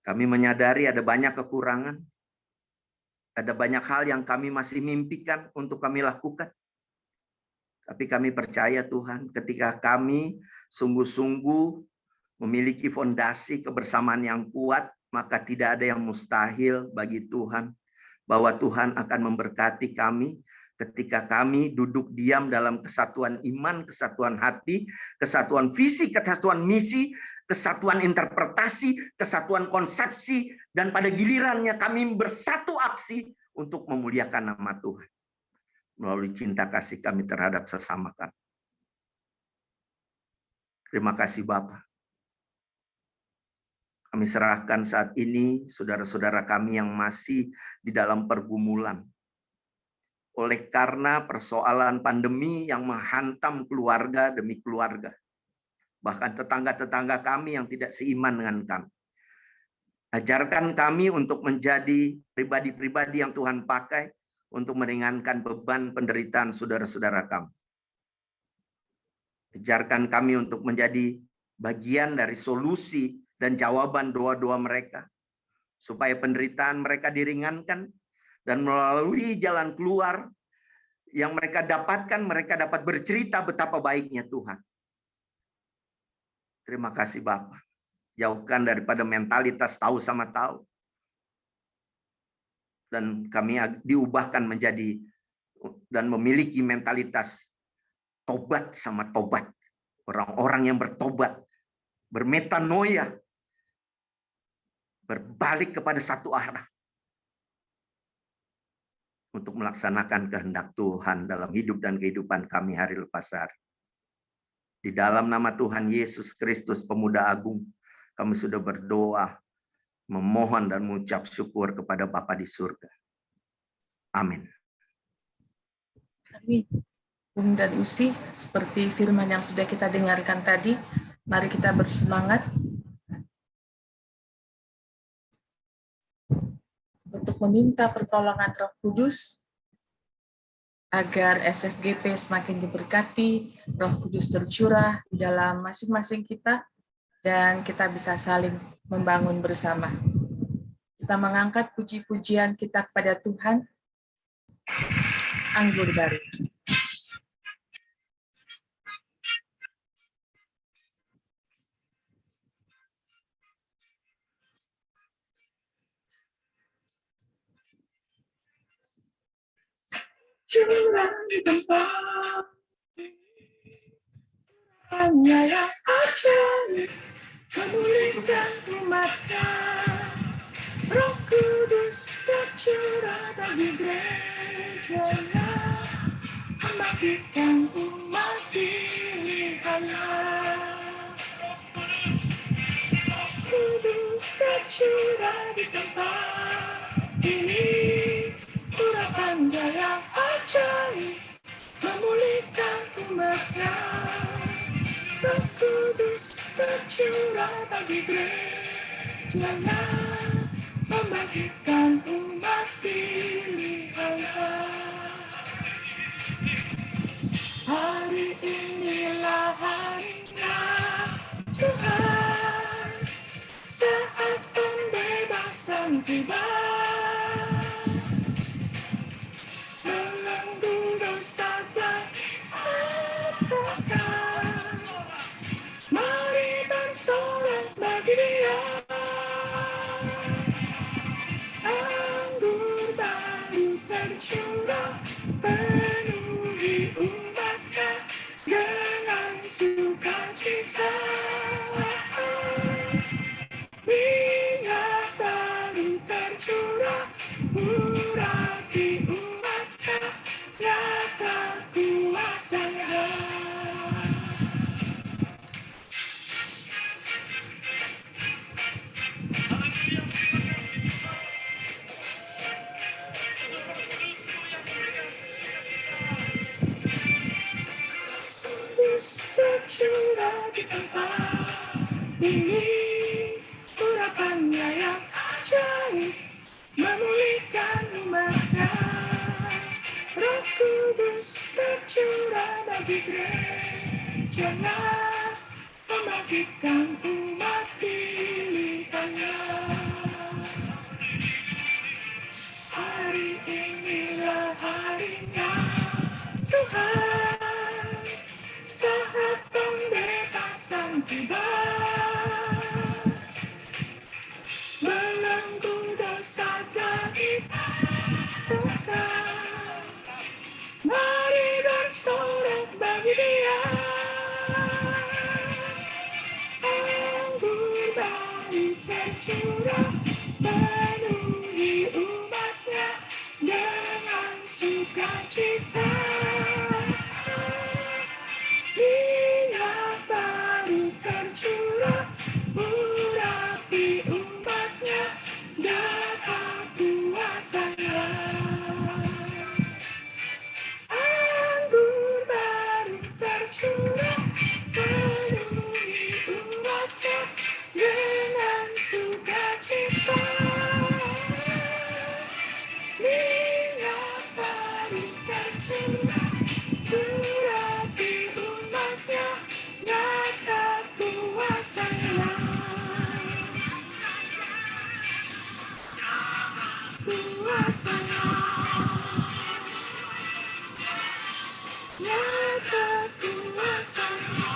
Kami menyadari ada banyak kekurangan, ada banyak hal yang kami masih mimpikan untuk kami lakukan. Tapi kami percaya Tuhan, ketika kami sungguh-sungguh memiliki fondasi kebersamaan yang kuat, maka tidak ada yang mustahil bagi Tuhan. Bahwa Tuhan akan memberkati kami ketika kami duduk diam dalam kesatuan iman, kesatuan hati, kesatuan visi, kesatuan misi, kesatuan interpretasi, kesatuan konsepsi, dan pada gilirannya kami bersatu aksi untuk memuliakan nama Tuhan melalui cinta kasih kami terhadap sesama kami. Terima kasih Bapa. Kami serahkan saat ini saudara-saudara kami yang masih di dalam pergumulan. Oleh karena persoalan pandemi yang menghantam keluarga demi keluarga. Bahkan tetangga-tetangga kami yang tidak seiman dengan kami. Ajarkan kami untuk menjadi pribadi-pribadi yang Tuhan pakai untuk meringankan beban penderitaan saudara-saudara kami. Ajarkan kami untuk menjadi bagian dari solusi dan jawaban doa-doa mereka. Supaya penderitaan mereka diringankan dan melalui jalan keluar yang mereka dapatkan, mereka dapat bercerita betapa baiknya Tuhan. Terima kasih Bapak. Jauhkan daripada mentalitas tahu sama tahu. Dan kami diubahkan menjadi dan memiliki mentalitas tobat sama tobat. Orang-orang yang bertobat, bermetanoia, berbalik kepada satu arah. Untuk melaksanakan kehendak Tuhan dalam hidup dan kehidupan kami hari lepas hari. Di dalam nama Tuhan Yesus Kristus, Pemuda Agung, kami sudah berdoa, memohon dan mengucap syukur kepada Bapa di surga. Amin. Amin. Bung dan Usi, seperti firman yang sudah kita dengarkan tadi, mari kita bersemangat untuk meminta pertolongan Roh Kudus agar SFGP semakin diberkati, Roh Kudus tercurah di dalam masing-masing kita, dan kita bisa saling membangun bersama. Kita mengangkat puji-pujian kita kepada Tuhan, Anggur Baru. Curah di tempat hanya yang ajaib memulihkan umatnya. Roh Kudus tercurah bagi gerejanya, membangkitkan umat pilihannya. Roh Kudus tercurah di tempat ini, urapan yang ajaib memulihkan umatnya. Roh Kudus tercurah bagi gerejanya, membangkitkan umat pilihannya. Hari inilah harinya Tuhan, saat pembebasan tiba. Menanggung dosa dan katakan, mari bersorak bagi Dia. Anggur baru tercurah, penuhi umatnya dengan sukacita. Minyak baru tercurah, urapi Ini urapannya yang ajaib, memulihkan umatnya. Roh Kudus tercurah bagi gerejanya, membangkitkan umat pilihannya. Hari inilah harinya Tuhan, saat pembebasan tiba. Belenggu dosa telah dipatahkan, mari bersorak bagi Dia. Anggur baru tercurah, penuhi umatnya dengan sukacita. Minyak baru tercurah, urapi umatnya dapat kuasanya. Anggur baru tercurah, penuhi umatnya dengan sukacita. Minyak baru tercurah, urapi umatnya nyata kuasanya. Kuasanya. Nyata kuasanya.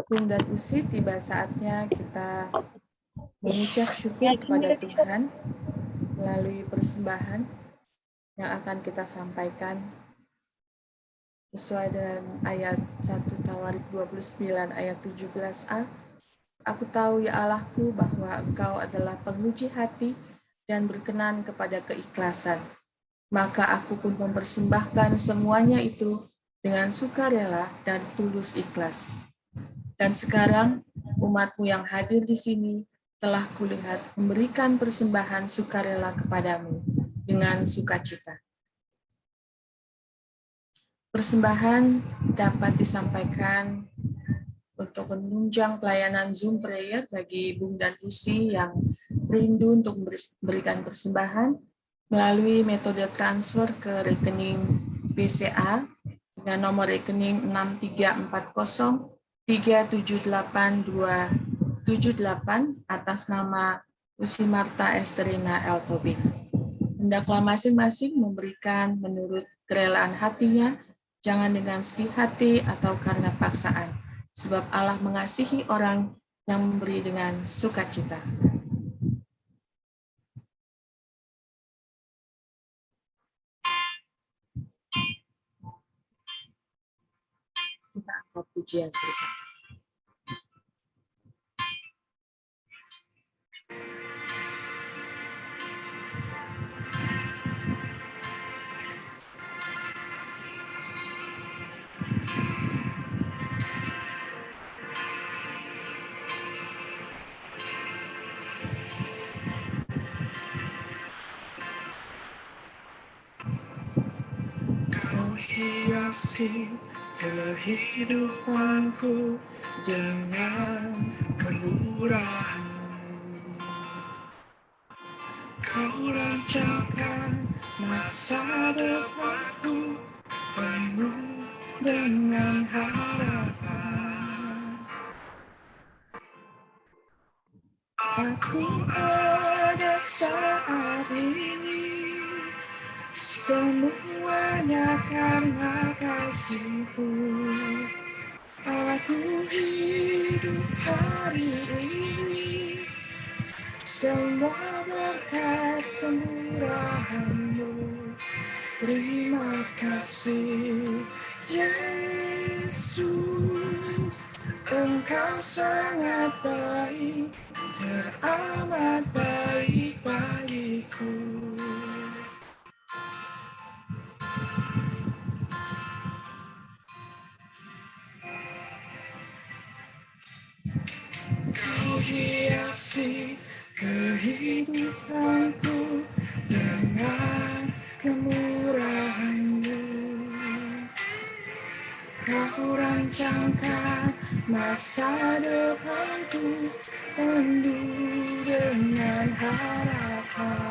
Bung dan Usi, tiba saatnya kita mengucap syukur kepada Tuhan melalui persembahan yang akan kita sampaikan sesuai dengan ayat 1 Tawarik 29 ayat 17a. Aku tahu ya Allahku bahwa Engkau adalah penguji hati dan berkenan kepada keikhlasan. Maka aku pun mempersembahkan semuanya itu dengan sukarela dan tulus ikhlas. Dan sekarang umatmu yang hadir di sini telah kulihat memberikan persembahan sukarela kepadamu dengan sukacita. Persembahan dapat disampaikan untuk menunjang pelayanan Zoom Prayer bagi Bung dan Usi yang rindu untuk memberikan persembahan melalui metode transfer ke rekening BCA dengan nomor rekening 63403782278 atas nama Usi Marta Esterina L. Tobing. Hendaklah masing-masing memberikan menurut kerelaan hatinya, jangan dengan sedih hati atau karena paksaan, sebab Allah mengasihi orang yang memberi dengan sukacita. Kita angkat pujian bersama. Kau hiasi kehidupanku dengan kemurahan-Mu. Kau rancangkan masa depanku penuh dengan harapan. Aku ada saat ini, semuanya karena kasih-Mu. Aku hidup hari ini, semua berkat kemurahan-Mu. Terima kasih, Yesus. Engkau sangat baik, teramat baik bagiku. Kau hiasi kehidupanku masa depanku penuh dengan harapan.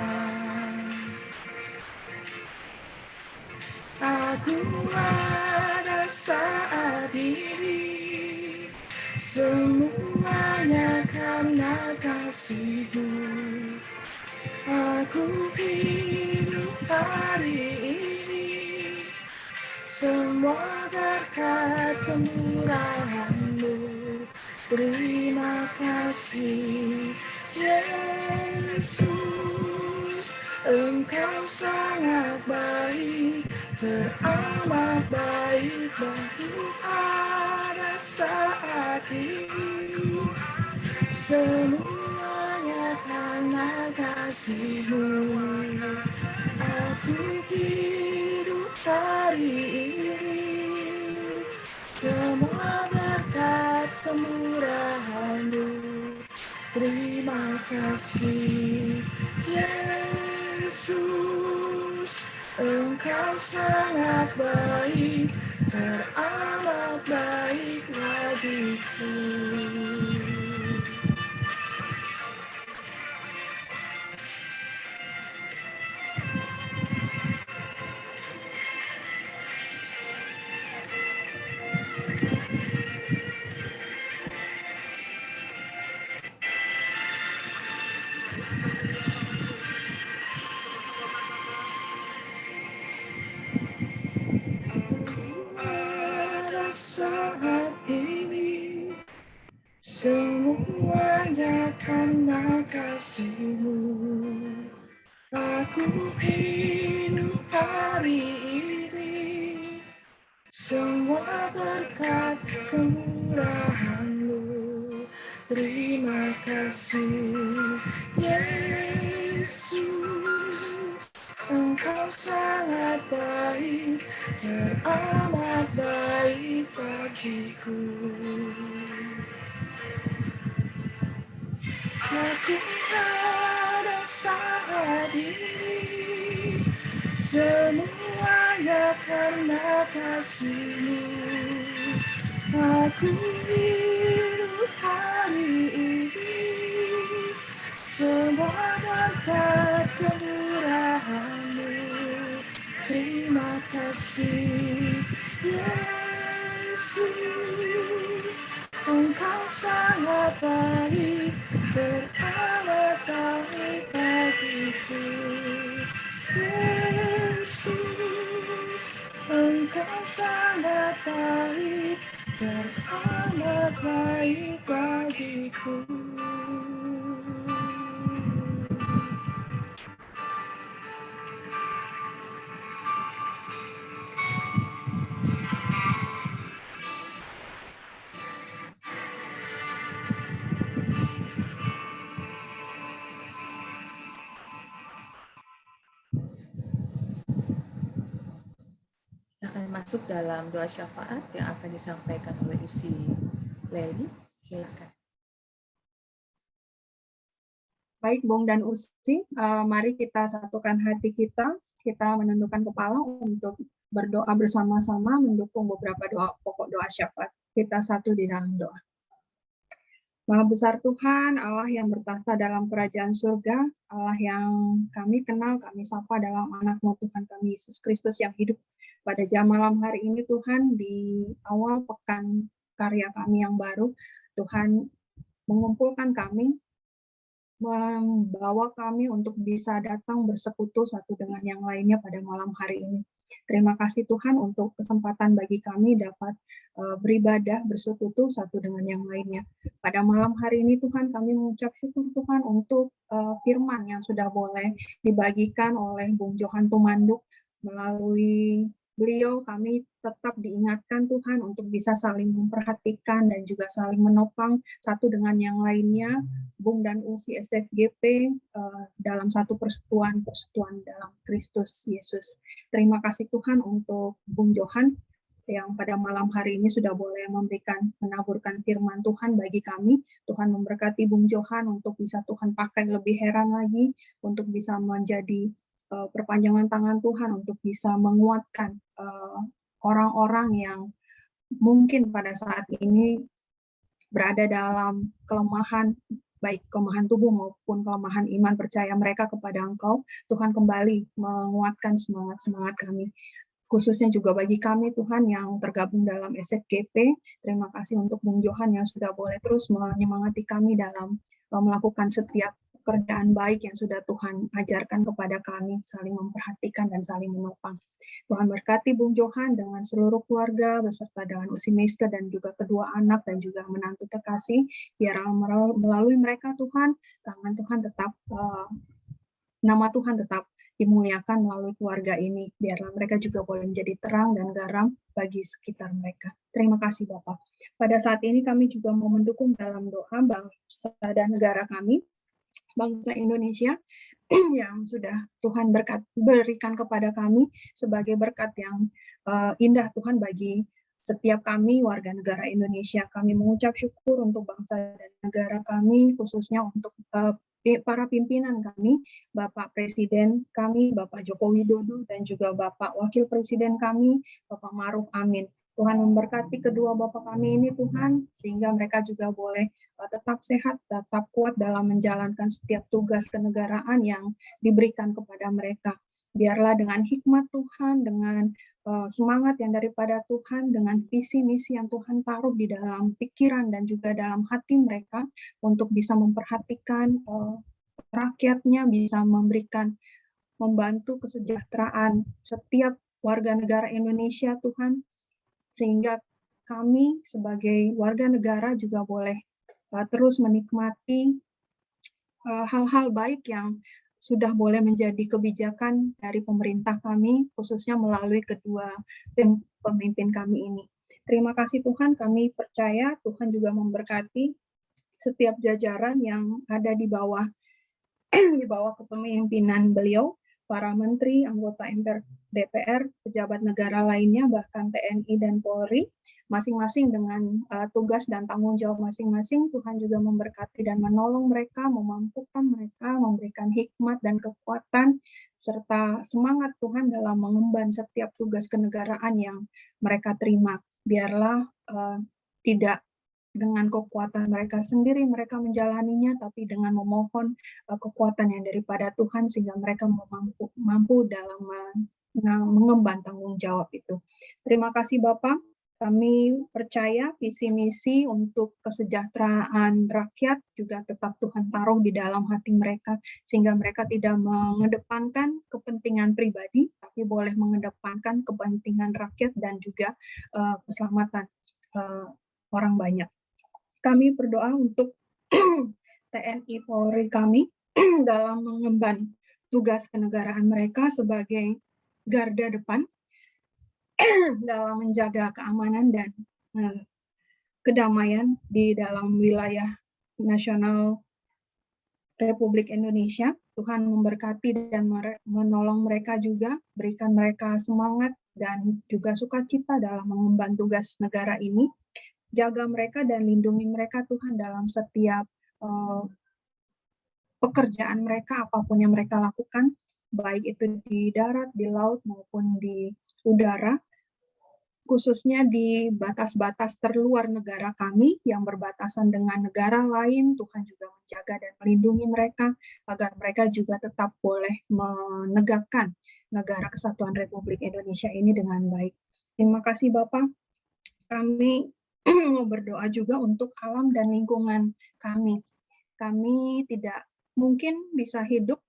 Aku ada saat ini, semuanya karena kasih-Mu. Aku hidup hari ini, semua berkat kemurahan-Mu. Terima kasih, Yesus. Engkau sangat baik, teramat baik bagi pada saat ini. Semuanya karena kasih-Mu. Aku hidup hari ini, semua berkat kemurahan-Mu. Terima kasih, Yesus. Engkau sangat baik, teramat baik bagiku. Pada saat ini, semuanya karena kasih-Mu. Aku hidup hari ini, semua berkat kemurahan-Mu. Terima kasih, Yesus. Engkau sangat baik, teramat baik bagiku. Aku ada saat ini, semuanya karena kasih-Mu. Aku hidup hari ini, semua berkat kemurahan-Mu. Terima kasih, Yesus. Engkau sangat baik, teramat baik bagiku. Yesus, Engkau sangat baik, teramat baik bagiku. Akan masuk dalam doa syafaat yang akan disampaikan oleh Usi Leli. Silakan. Baik, Bung dan Usi, mari kita satukan hati kita menundukkan kepala untuk berdoa bersama-sama mendukung beberapa pokok doa syafaat. Kita satu di dalam doa. Maha besar Tuhan, Allah yang bertahta dalam kerajaan surga, Allah yang kami kenal, kami sapa dalam anak-Mu Tuhan kami, Yesus Kristus yang hidup pada jam malam hari ini Tuhan, di awal pekan karya kami yang baru, Tuhan mengumpulkan kami, membawa kami untuk bisa datang bersekutu satu dengan yang lainnya pada malam hari ini. Terima kasih Tuhan untuk kesempatan bagi kami dapat beribadah, bersekutu satu dengan yang lainnya. Pada malam hari ini Tuhan kami mengucap syukur Tuhan untuk firman yang sudah boleh dibagikan oleh Bung Johan Tumanduk. Melalui beliau kami tetap diingatkan Tuhan untuk bisa saling memperhatikan dan juga saling menopang satu dengan yang lainnya, Bung dan Usi SFGP dalam satu persatuan dalam Kristus Yesus. Terima kasih Tuhan untuk Bung Johan yang pada malam hari ini sudah boleh menaburkan firman Tuhan bagi kami. Tuhan memberkati Bung Johan untuk bisa Tuhan pakai lebih heran lagi, untuk bisa menjadi perpanjangan tangan Tuhan untuk bisa menguatkan orang-orang yang mungkin pada saat ini berada dalam kelemahan, baik kelemahan tubuh maupun kelemahan iman percaya mereka kepada Engkau. Tuhan kembali menguatkan semangat-semangat kami. Khususnya juga bagi kami Tuhan yang tergabung dalam SFGP, terima kasih untuk Bung Johan yang sudah boleh terus menyemangati kami dalam melakukan setiap pekerjaan baik yang sudah Tuhan ajarkan kepada kami, saling memperhatikan dan saling menopang. Tuhan berkati Bung Johan dengan seluruh keluarga, beserta dengan Usi Meiska dan juga kedua anak dan juga menantu terkasih, biar melalui mereka Tuhan, tangan Tuhan tetap, nama Tuhan tetap dimuliakan melalui keluarga ini, biarlah mereka juga boleh menjadi terang dan garam bagi sekitar mereka. Terima kasih Bapak. Pada saat ini kami juga mau mendukung dalam doa bangsa dan negara kami, bangsa Indonesia, yang sudah Tuhan berikan kepada kami sebagai berkat yang indah Tuhan bagi setiap kami warga negara Indonesia. Kami mengucap syukur untuk bangsa dan negara kami, khususnya untuk para pimpinan kami, Bapak Presiden kami, Bapak Joko Widodo, dan juga Bapak Wakil Presiden kami, Bapak Maruf Amin. Tuhan memberkati kedua Bapak kami ini Tuhan, sehingga mereka juga boleh tetap sehat, tetap kuat dalam menjalankan setiap tugas kenegaraan yang diberikan kepada mereka. Biarlah dengan hikmat Tuhan, dengan semangat yang daripada Tuhan, dengan visi misi yang Tuhan taruh di dalam pikiran dan juga dalam hati mereka untuk bisa memperhatikan rakyatnya, bisa membantu kesejahteraan setiap warga negara Indonesia Tuhan, sehingga kami sebagai warga negara juga boleh terus menikmati hal-hal baik yang sudah boleh menjadi kebijakan dari pemerintah kami, khususnya melalui kedua pemimpin kami ini. Terima kasih Tuhan, kami percaya Tuhan juga memberkati setiap jajaran yang ada di bawah kepemimpinan beliau, para menteri, anggota MPR, DPR, pejabat negara lainnya, bahkan TNI dan Polri, masing-masing dengan tugas dan tanggung jawab masing-masing. Tuhan juga memberkati dan menolong mereka, memampukan mereka, memberikan hikmat dan kekuatan, serta semangat Tuhan dalam mengemban setiap tugas kenegaraan yang mereka terima. Biarlah tidak dengan kekuatan mereka sendiri mereka menjalaninya, tapi dengan memohon kekuatan yang daripada Tuhan, sehingga mereka mampu dalam mengemban tanggung jawab itu. Terima kasih Bapak. Kami percaya visi misi untuk kesejahteraan rakyat juga tetap Tuhan taruh di dalam hati mereka, sehingga mereka tidak mengedepankan kepentingan pribadi, tapi boleh mengedepankan kepentingan rakyat dan juga keselamatan orang banyak. Kami berdoa untuk TNI Polri kami dalam mengemban tugas kenegaraan mereka sebagai garda depan dalam menjaga keamanan dan kedamaian di dalam wilayah nasional Republik Indonesia. Tuhan memberkati dan menolong mereka juga, berikan mereka semangat dan juga sukacita dalam mengemban tugas negara ini. Jaga mereka dan lindungi mereka Tuhan dalam setiap pekerjaan mereka, apapun yang mereka lakukan, baik itu di darat, di laut, maupun di udara, khususnya di batas-batas terluar negara kami yang berbatasan dengan negara lain. Tuhan juga menjaga dan melindungi mereka agar mereka juga tetap boleh menegakkan negara kesatuan Republik Indonesia ini dengan baik. Terima kasih Bapak. Kami mau berdoa juga untuk alam dan lingkungan kami. Kami tidak mungkin bisa hidup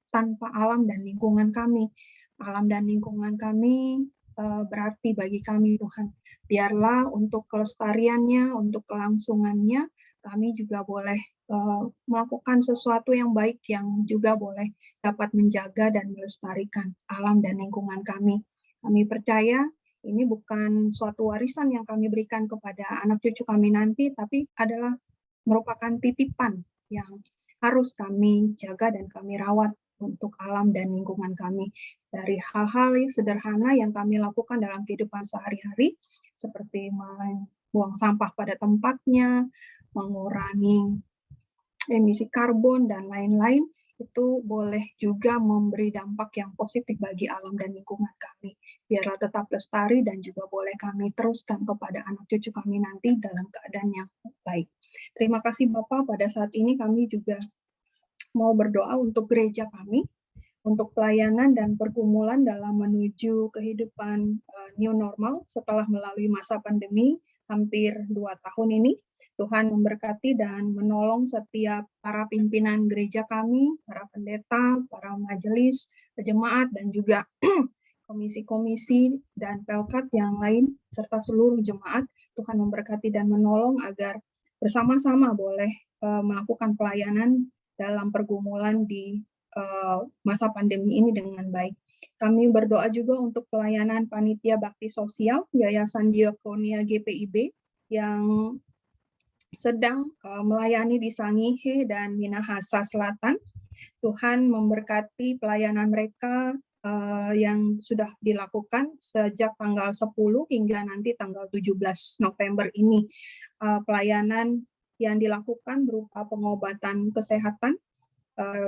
tanpa alam dan lingkungan kami. Alam dan lingkungan kami berarti bagi kami Tuhan. Biarlah untuk kelestariannya, untuk kelangsungannya, kami juga boleh melakukan sesuatu yang baik yang juga boleh dapat menjaga dan melestarikan alam dan lingkungan kami. Kami percaya ini bukan suatu warisan yang kami berikan kepada anak cucu kami nanti, tapi adalah merupakan titipan yang harus kami jaga dan kami rawat untuk alam dan lingkungan kami. Dari hal-hal sederhana yang kami lakukan dalam kehidupan sehari-hari, seperti membuang sampah pada tempatnya, mengurangi emisi karbon, dan lain-lain, itu boleh juga memberi dampak yang positif bagi alam dan lingkungan kami. Biarlah tetap lestari dan juga boleh kami teruskan kepada anak cucu kami nanti dalam keadaan yang baik. Terima kasih Bapak, pada saat ini kami juga mau berdoa untuk gereja kami, untuk pelayanan dan pergumulan dalam menuju kehidupan new normal setelah melalui masa pandemi hampir 2 tahun ini. Tuhan memberkati dan menolong setiap para pimpinan gereja kami, para pendeta, para majelis, jemaat, dan juga komisi-komisi dan pelkat yang lain, serta seluruh jemaat. Tuhan memberkati dan menolong agar bersama-sama boleh melakukan pelayanan dalam pergumulan di masa pandemi ini dengan baik. Kami berdoa juga untuk pelayanan panitia bakti sosial Yayasan Diakonia GPIB yang sedang melayani di Sangihe dan Minahasa Selatan. Tuhan memberkati pelayanan mereka yang sudah dilakukan sejak tanggal 10 hingga nanti tanggal 17 November ini. Pelayanan yang dilakukan berupa pengobatan kesehatan,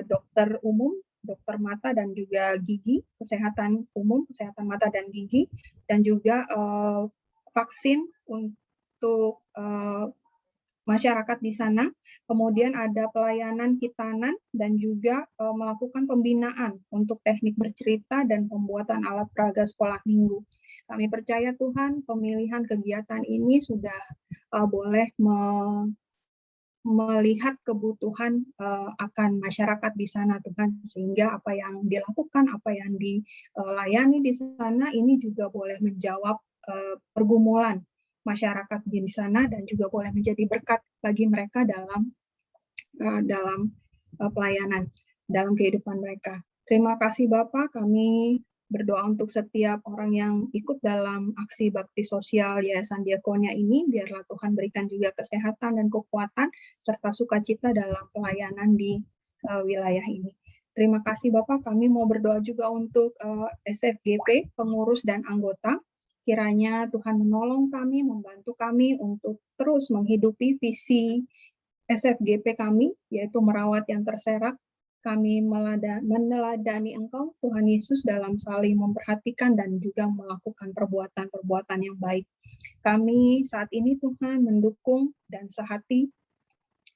dokter umum, dokter mata dan juga gigi, kesehatan umum, kesehatan mata dan gigi, dan juga vaksin untuk masyarakat di sana. Kemudian ada pelayanan hitanan dan juga melakukan pembinaan untuk teknik bercerita dan pembuatan alat peraga sekolah minggu. Kami percaya Tuhan, pemilihan kegiatan ini sudah boleh melihat kebutuhan akan masyarakat di sana, Tuhan, sehingga apa yang dilakukan, apa yang dilayani di sana ini juga boleh menjawab pergumulan masyarakat di sana dan juga boleh menjadi berkat bagi mereka dalam pelayanan, dalam kehidupan mereka. Terima kasih Bapak, kami berdoa untuk setiap orang yang ikut dalam aksi bakti sosial Yayasan Diakonia ini, biarlah Tuhan berikan juga kesehatan dan kekuatan, serta sukacita dalam pelayanan di wilayah ini. Terima kasih Bapak, kami mau berdoa juga untuk SFGP, pengurus dan anggota. Kiranya Tuhan menolong kami, membantu kami untuk terus menghidupi visi SFGP kami, yaitu merawat yang terserak. Kami meneladani Engkau, Tuhan Yesus, dalam saling memperhatikan dan juga melakukan perbuatan-perbuatan yang baik. Kami saat ini, Tuhan, mendukung dan sehati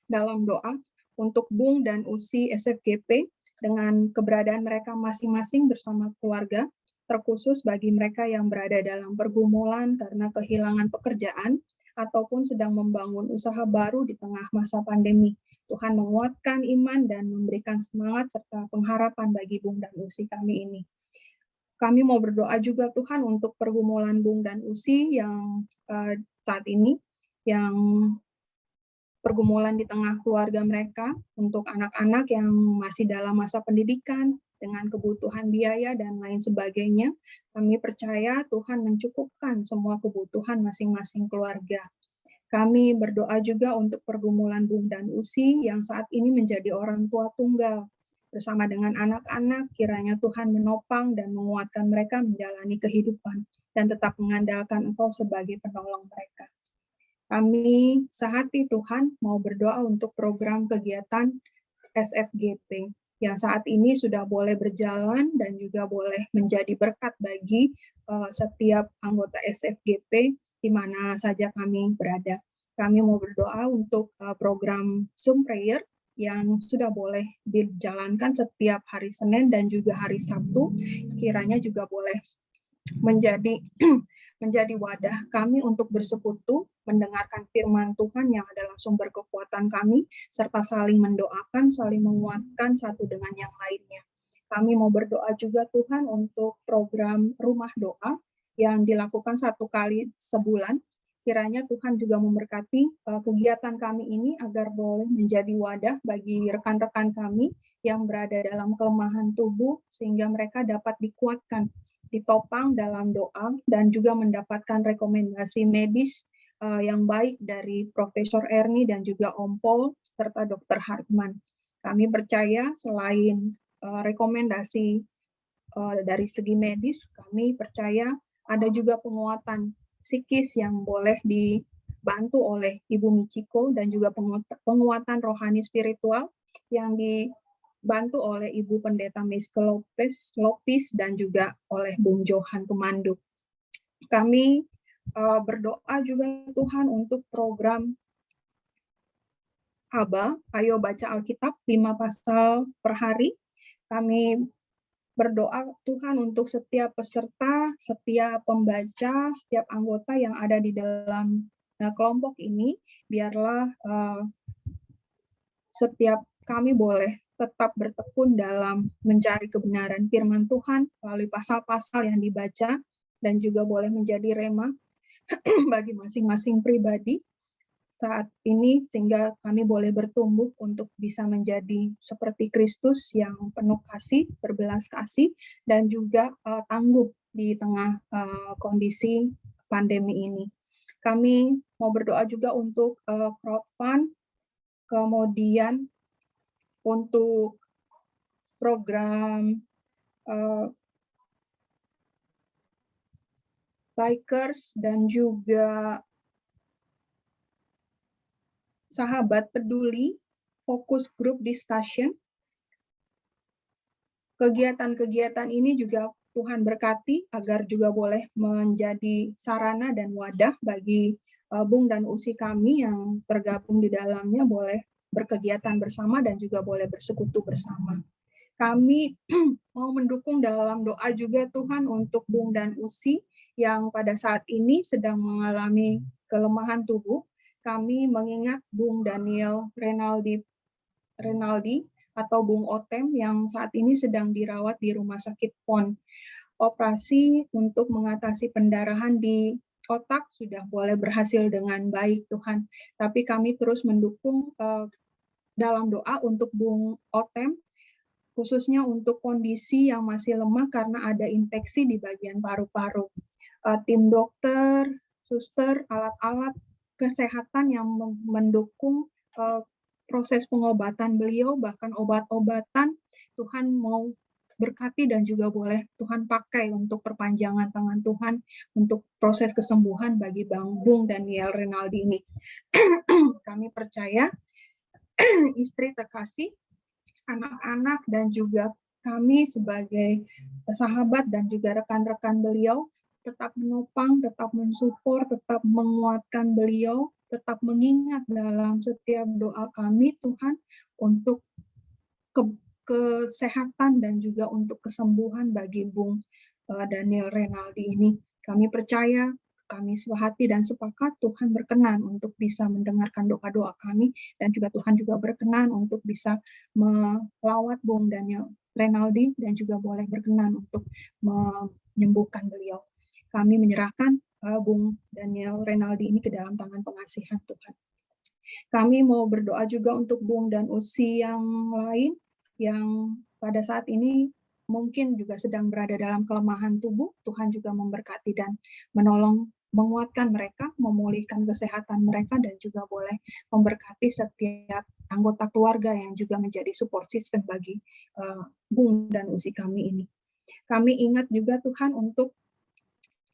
dalam doa untuk Bung dan Usi SFGP dengan keberadaan mereka masing-masing bersama keluarga, terkhusus bagi mereka yang berada dalam pergumulan karena kehilangan pekerjaan ataupun sedang membangun usaha baru di tengah masa pandemi. Tuhan menguatkan iman dan memberikan semangat serta pengharapan bagi Bung dan Usi kami ini. Kami mau berdoa juga Tuhan untuk pergumulan Bung dan Usi yang saat ini, yang pergumulan di tengah keluarga mereka, untuk anak-anak yang masih dalam masa pendidikan, dengan kebutuhan biaya dan lain sebagainya. Kami percaya Tuhan mencukupkan semua kebutuhan masing-masing keluarga. Kami berdoa juga untuk pergumulan Bung dan Usi yang saat ini menjadi orang tua tunggal. Bersama dengan anak-anak, kiranya Tuhan menopang dan menguatkan mereka menjalani kehidupan dan tetap mengandalkan Engkau sebagai penolong mereka. Kami sehati Tuhan mau berdoa untuk program kegiatan SFGP yang saat ini sudah boleh berjalan dan juga boleh menjadi berkat bagi setiap anggota SFGP di mana saja kami berada. Kami mau berdoa untuk program Zoom Prayer yang sudah boleh dijalankan setiap hari Senin dan juga hari Sabtu, kiranya juga boleh menjadi wadah kami untuk bersekutu, mendengarkan firman Tuhan yang adalah sumber kekuatan kami, serta saling mendoakan, saling menguatkan satu dengan yang lainnya. Kami mau berdoa juga Tuhan untuk program rumah doa yang dilakukan 1 kali sebulan. Kiranya Tuhan juga memberkati kegiatan kami ini agar boleh menjadi wadah bagi rekan-rekan kami yang berada dalam kelemahan tubuh, sehingga mereka dapat dikuatkan, ditopang dalam doa, dan juga mendapatkan rekomendasi medis yang baik dari Profesor Erni dan juga Om Paul serta Dr. Hartman. Kami percaya selain rekomendasi dari segi medis, kami percaya ada juga penguatan psikis yang boleh dibantu oleh Ibu Michiko dan juga penguatan rohani spiritual yang dibantu oleh Ibu Pendeta Miske Lopis dan juga oleh Bung Johan Pemandu. Kami berdoa juga Tuhan untuk program ABA, Ayo Baca Alkitab 5 pasal per hari. Kami berdoa Tuhan untuk setiap peserta, setiap pembaca, setiap anggota yang ada di dalam kelompok ini, biarlah setiap kami boleh tetap bertekun dalam mencari kebenaran firman Tuhan melalui pasal-pasal yang dibaca dan juga boleh menjadi rema bagi masing-masing pribadi saat ini, sehingga kami boleh bertumbuh untuk bisa menjadi seperti Kristus yang penuh kasih, berbelas kasih, dan juga tangguh di tengah kondisi pandemi ini. Kami mau berdoa juga untuk crowdfund, kemudian untuk program bikers dan juga sahabat peduli, fokus group discussion. Kegiatan-kegiatan ini juga Tuhan berkati agar juga boleh menjadi sarana dan wadah bagi Bung dan Usi kami yang tergabung di dalamnya boleh berkegiatan bersama dan juga boleh bersekutu bersama. Kami mau mendukung dalam doa juga Tuhan untuk Bung dan Usi yang pada saat ini sedang mengalami kelemahan tubuh. Kami mengingat Bung Daniel Renaldi atau Bung Otem yang saat ini sedang dirawat di Rumah Sakit PON. Operasi untuk mengatasi pendarahan di otak sudah boleh berhasil dengan baik Tuhan. Tapi kami terus mendukung dalam doa untuk Bung Otem, khususnya untuk kondisi yang masih lemah karena ada infeksi di bagian paru-paru. Tim dokter, suster, alat-alat kesehatan yang mendukung proses pengobatan beliau, bahkan obat-obatan, Tuhan mau berkati dan juga boleh Tuhan pakai untuk perpanjangan tangan Tuhan untuk proses kesembuhan bagi Bung Daniel Renaldi ini. Kami percaya istri terkasih, anak-anak, dan juga kami sebagai sahabat dan juga rekan-rekan beliau tetap menopang, tetap mensupport, tetap menguatkan beliau, tetap mengingat dalam setiap doa kami Tuhan untuk kesehatan dan juga untuk kesembuhan bagi Bung Daniel Renaldi ini. Kami percaya, kami sehati dan sepakat Tuhan berkenan untuk bisa mendengarkan doa-doa kami dan juga Tuhan juga berkenan untuk bisa melawat Bung Daniel Renaldi dan juga boleh berkenan untuk menyembuhkan beliau. Kami menyerahkan Bung Daniel Renaldi ini ke dalam tangan pengasihan Tuhan. Kami mau berdoa juga untuk Bung dan Usi yang lain yang pada saat ini mungkin juga sedang berada dalam kelemahan tubuh. Tuhan juga memberkati dan menolong, menguatkan mereka, memulihkan kesehatan mereka, dan juga boleh memberkati setiap anggota keluarga yang juga menjadi support system bagi Bung dan Usi kami ini. Kami ingat juga Tuhan untuk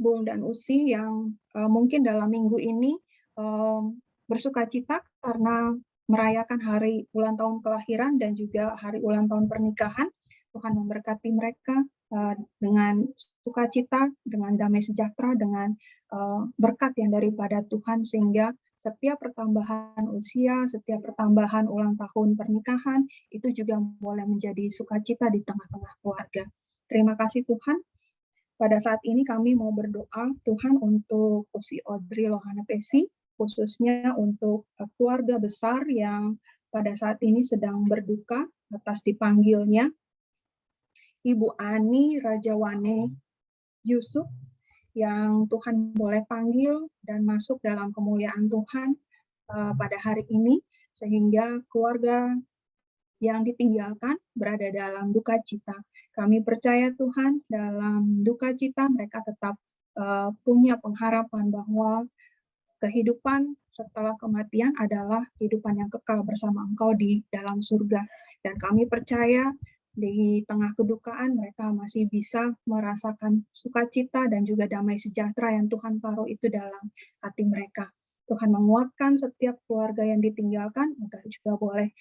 Bung dan Usi yang mungkin dalam minggu ini bersukacita karena merayakan hari ulang tahun kelahiran dan juga hari ulang tahun pernikahan. Tuhan memberkati mereka dengan sukacita, dengan damai sejahtera, dengan berkat yang daripada Tuhan, sehingga setiap pertambahan usia, setiap pertambahan ulang tahun pernikahan, itu juga boleh menjadi sukacita di tengah-tengah keluarga. Terima kasih Tuhan. Pada saat ini kami mau berdoa Tuhan untuk Usi Audrey Lohana Pesi, khususnya untuk keluarga besar yang pada saat ini sedang berduka atas dipanggilnya Ibu Ani Rajawane Yusuf, yang Tuhan boleh panggil dan masuk dalam kemuliaan Tuhan pada hari ini, sehingga keluarga yang ditinggalkan berada dalam duka cita. Kami percaya Tuhan dalam duka cita mereka tetap punya pengharapan bahwa kehidupan setelah kematian adalah kehidupan yang kekal bersama Engkau di dalam surga. Dan kami percaya di tengah kedukaan mereka masih bisa merasakan sukacita dan juga damai sejahtera yang Tuhan taruh itu dalam hati mereka. Tuhan menguatkan setiap keluarga yang ditinggalkan, agar juga boleh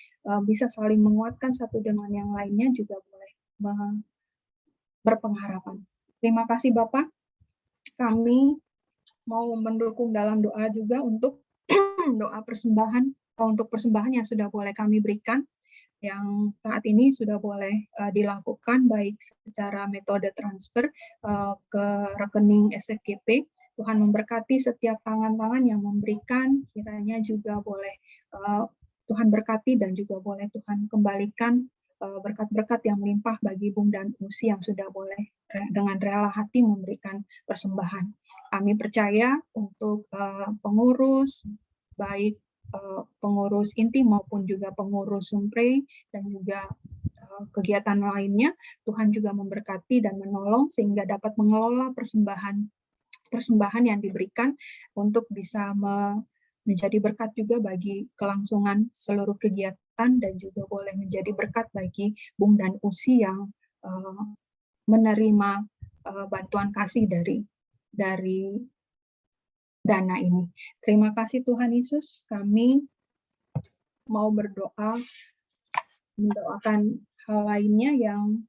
bisa saling menguatkan satu dengan yang lainnya, juga boleh berpengharapan. Terima kasih Bapak. Kami mau mendukung dalam doa juga untuk doa persembahan, untuk persembahan yang sudah boleh kami berikan, yang saat ini sudah boleh dilakukan baik secara metode transfer ke rekening SFGP. Tuhan memberkati setiap tangan-tangan yang memberikan, kiranya juga boleh Tuhan berkati dan juga boleh Tuhan kembalikan berkat-berkat yang melimpah bagi Bung dan Usi yang sudah boleh dengan rela hati memberikan persembahan. Kami percaya untuk pengurus, baik pengurus inti maupun juga pengurus Sumpre dan juga kegiatan lainnya, Tuhan juga memberkati dan menolong sehingga dapat mengelola persembahan yang diberikan untuk bisa menjadi berkat juga bagi kelangsungan seluruh kegiatan dan juga boleh menjadi berkat bagi Bung dan Usi yang menerima bantuan kasih dari dana ini. Terima kasih Tuhan Yesus. Kami mau berdoa, mendoakan hal lainnya yang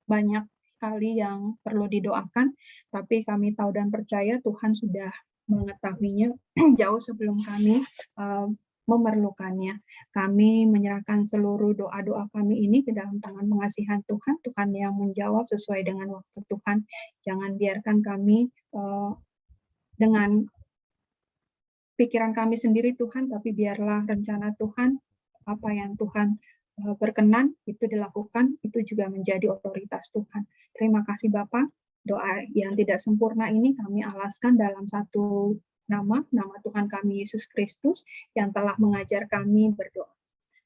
banyak sekali yang perlu didoakan, tapi kami tahu dan percaya Tuhan sudah mengetahuinya jauh sebelum kami memerlukannya. Kami menyerahkan seluruh doa-doa kami ini ke dalam tangan pengasihan Tuhan, Tuhan yang menjawab sesuai dengan waktu Tuhan. Jangan biarkan kami dengan pikiran kami sendiri Tuhan, tapi biarlah rencana Tuhan, apa yang Tuhan berkenan, itu dilakukan, itu juga menjadi otoritas Tuhan. Terima kasih Bapak. Doa yang tidak sempurna ini kami alaskan dalam satu nama Tuhan kami Yesus Kristus yang telah mengajar kami berdoa.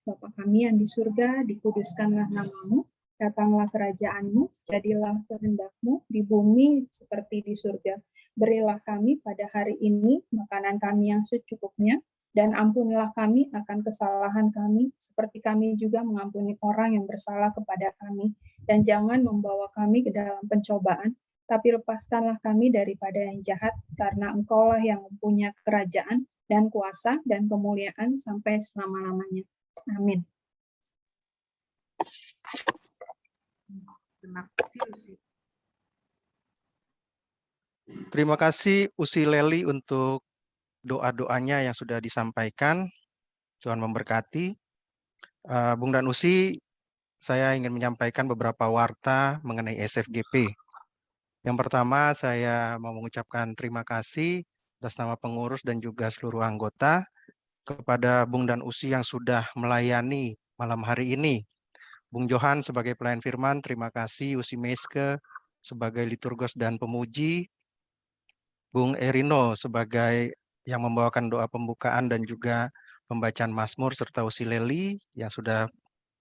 Bapa kami yang di surga, dikuduskanlah namamu, datanglah kerajaan-Mu, jadilah kehendak-Mu di bumi seperti di surga. Berilah kami pada hari ini makanan kami yang secukupnya, dan ampunilah kami akan kesalahan kami, seperti kami juga mengampuni orang yang bersalah kepada kami. Dan jangan membawa kami ke dalam pencobaan, tapi lepaskanlah kami daripada yang jahat, karena Engkaulah yang mempunyai kerajaan dan kuasa dan kemuliaan sampai selama-lamanya. Amin. Terima kasih, Usi. Terima kasih Usi Leli untuk doa-doanya yang sudah disampaikan. Tuhan memberkati. Bung dan Usi, saya ingin menyampaikan beberapa warta mengenai SFGP. Yang pertama, saya mau mengucapkan terima kasih atas nama pengurus dan juga seluruh anggota kepada Bung dan Usi yang sudah melayani malam hari ini. Bung Johan sebagai pelayan firman, terima kasih. Usi Meske sebagai liturgos dan pemuji. Bung Erino sebagai yang membawakan doa pembukaan dan juga pembacaan Mazmur, serta Usi Leli yang sudah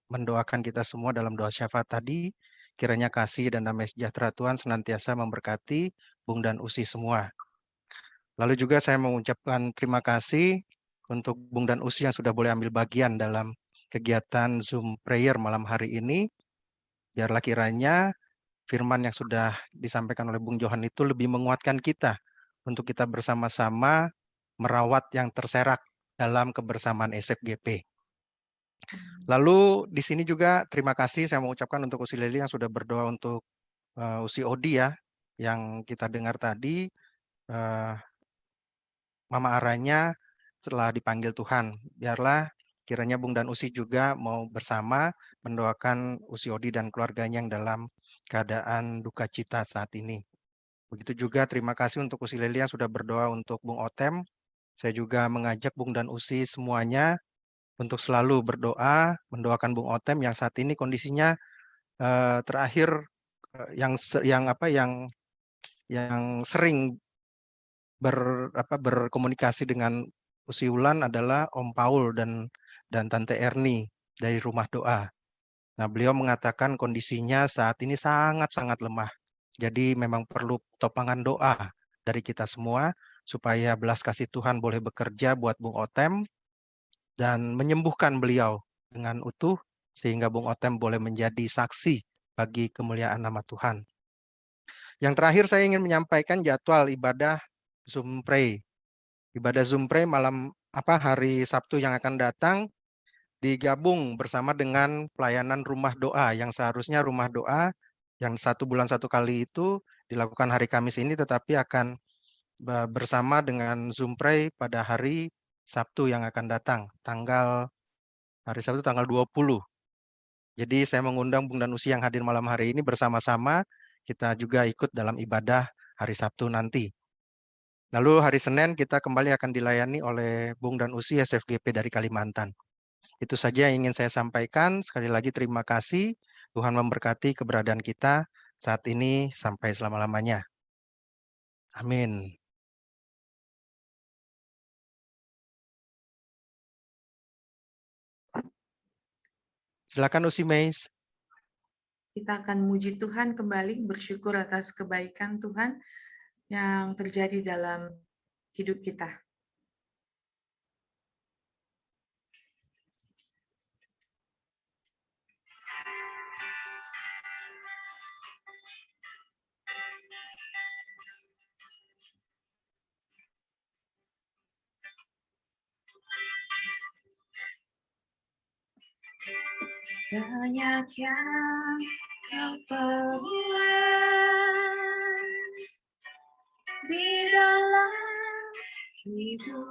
mendoakan kita semua dalam doa syafaat tadi. Kiranya kasih dan damai sejahtera Tuhan senantiasa memberkati Bung dan Usi semua. Lalu juga saya mengucapkan terima kasih untuk Bung dan Usi yang sudah boleh ambil bagian dalam kegiatan Zoom Prayer malam hari ini. Biarlah kiranya firman yang sudah disampaikan oleh Bung Johan itu lebih menguatkan kita untuk kita bersama-sama merawat yang terserak dalam kebersamaan SFGP. Lalu di sini juga terima kasih saya mengucapkan untuk Usi Leli yang sudah berdoa untuk Usi Odi ya, yang kita dengar tadi Mama Aranya telah dipanggil Tuhan. Biarlah kiranya Bung dan Usi juga mau bersama mendoakan Usi Odi dan keluarganya yang dalam keadaan duka cita saat ini. Begitu juga terima kasih untuk Usi Leli yang sudah berdoa untuk Bung Otem. Saya juga mengajak Bung dan Usi semuanya untuk selalu berdoa, mendoakan Bung Otem yang saat ini kondisinya terakhir yang sering berkomunikasi dengan Usi Wulan adalah Om Paul dan Tante Erni dari Rumah Doa. Nah, beliau mengatakan kondisinya saat ini sangat-sangat lemah. Jadi memang perlu topangan doa dari kita semua supaya belas kasih Tuhan boleh bekerja buat Bung Otem dan menyembuhkan beliau dengan utuh sehingga Bung Otem boleh menjadi saksi bagi kemuliaan nama Tuhan. Yang terakhir saya ingin menyampaikan jadwal ibadah Zoom Pray ibadah Zumpre hari Sabtu yang akan datang digabung bersama dengan pelayanan rumah doa yang seharusnya rumah doa yang 1 bulan 1 kali itu dilakukan hari Kamis ini, tetapi akan bersama dengan Zumpre pada hari Sabtu yang akan datang, hari Sabtu tanggal 20. Jadi saya mengundang Bung dan Usi yang hadir malam hari ini bersama-sama kita juga ikut dalam ibadah hari Sabtu nanti. Lalu hari Senin kita kembali akan dilayani oleh Bung dan Usi SFGP dari Kalimantan. Itu saja yang ingin saya sampaikan. Sekali lagi terima kasih. Tuhan memberkati keberadaan kita saat ini sampai selama-lamanya. Amin. Silakan Usi Meis. Kita akan memuji Tuhan kembali, bersyukur atas kebaikan Tuhan yang terjadi dalam hidup kita. Banyak yang kau perbuat di dalam hidupku,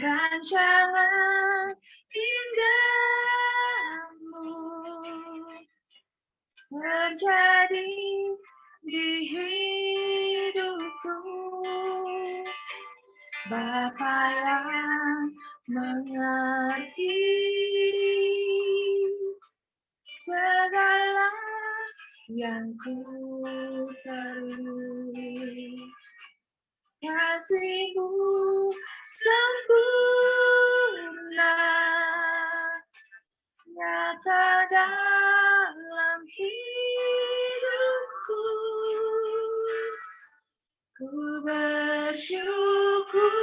rancangan indahmu terjadi di hidupku. Bapa yang mengerti segala yang ku perlu, kasih-Mu sempurna nyata dalam hidupku. Ku bersyukur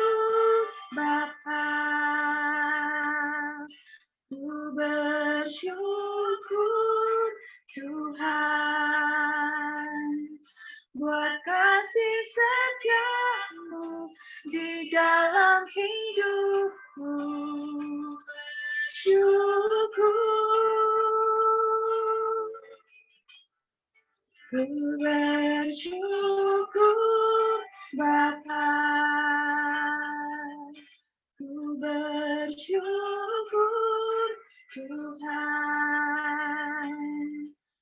Bapa, ku bersyukur Tuhan, buat kasih setia-Mu di dalam hidupku. Syukur, ku bersyukur Bapa, ku bersyukur Tuhan,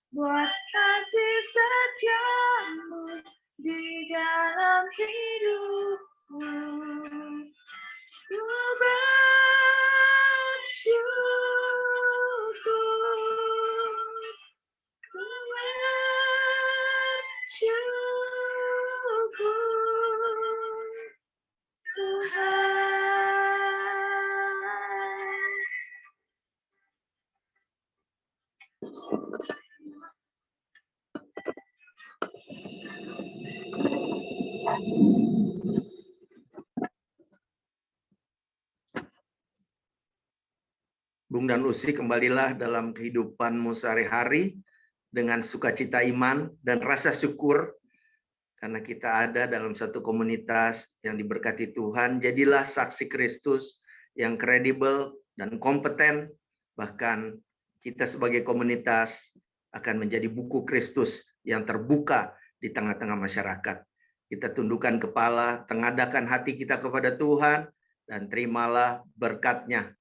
buat kasih setia-Mu di dalam hidupku. Ku bersyukur, ku bersyukur Tuhan. Bung dan Usi, kembalilah dalam kehidupanmu sehari-hari dengan sukacita iman dan rasa syukur karena kita ada dalam satu komunitas yang diberkati Tuhan. Jadilah saksi Kristus yang kredibel dan kompeten, bahkan kita sebagai komunitas akan menjadi buku Kristus yang terbuka di tengah-tengah masyarakat. Kita tundukkan kepala, tengadakan hati kita kepada Tuhan, dan terimalah berkat-Nya.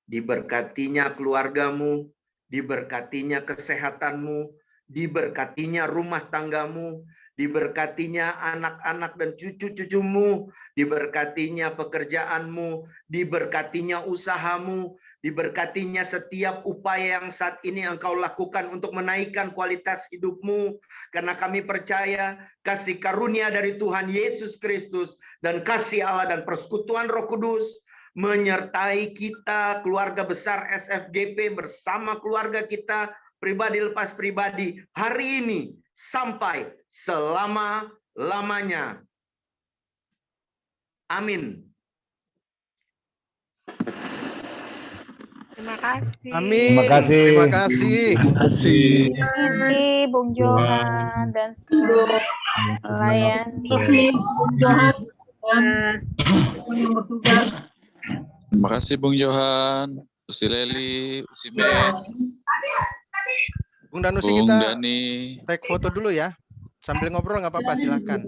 Diberkatinya keluargamu, diberkatinya kesehatanmu, diberkatinya rumah tanggamu, diberkatinya anak-anak dan cucu-cucumu, diberkatinya pekerjaanmu, diberkatinya usahamu, diberkatinya setiap upaya yang saat ini engkau lakukan untuk menaikkan kualitas hidupmu, karena kami percaya kasih karunia dari Tuhan Yesus Kristus dan kasih Allah dan persekutuan Roh Kudus menyertai kita, keluarga besar SFGP bersama keluarga kita, pribadi lepas pribadi, hari ini sampai selama-lamanya. Amin. Terima kasih. Amin. Terima kasih. Terima kasih. Terima kasih. Kasih Bung Johan dan semua pelayan. Terima kasih Bung Johan, Usi Leli, Usi Mes, Bung Danusi Bung kita Dani. take foto dulu ya. Sambil ngobrol nggak apa-apa, silakan.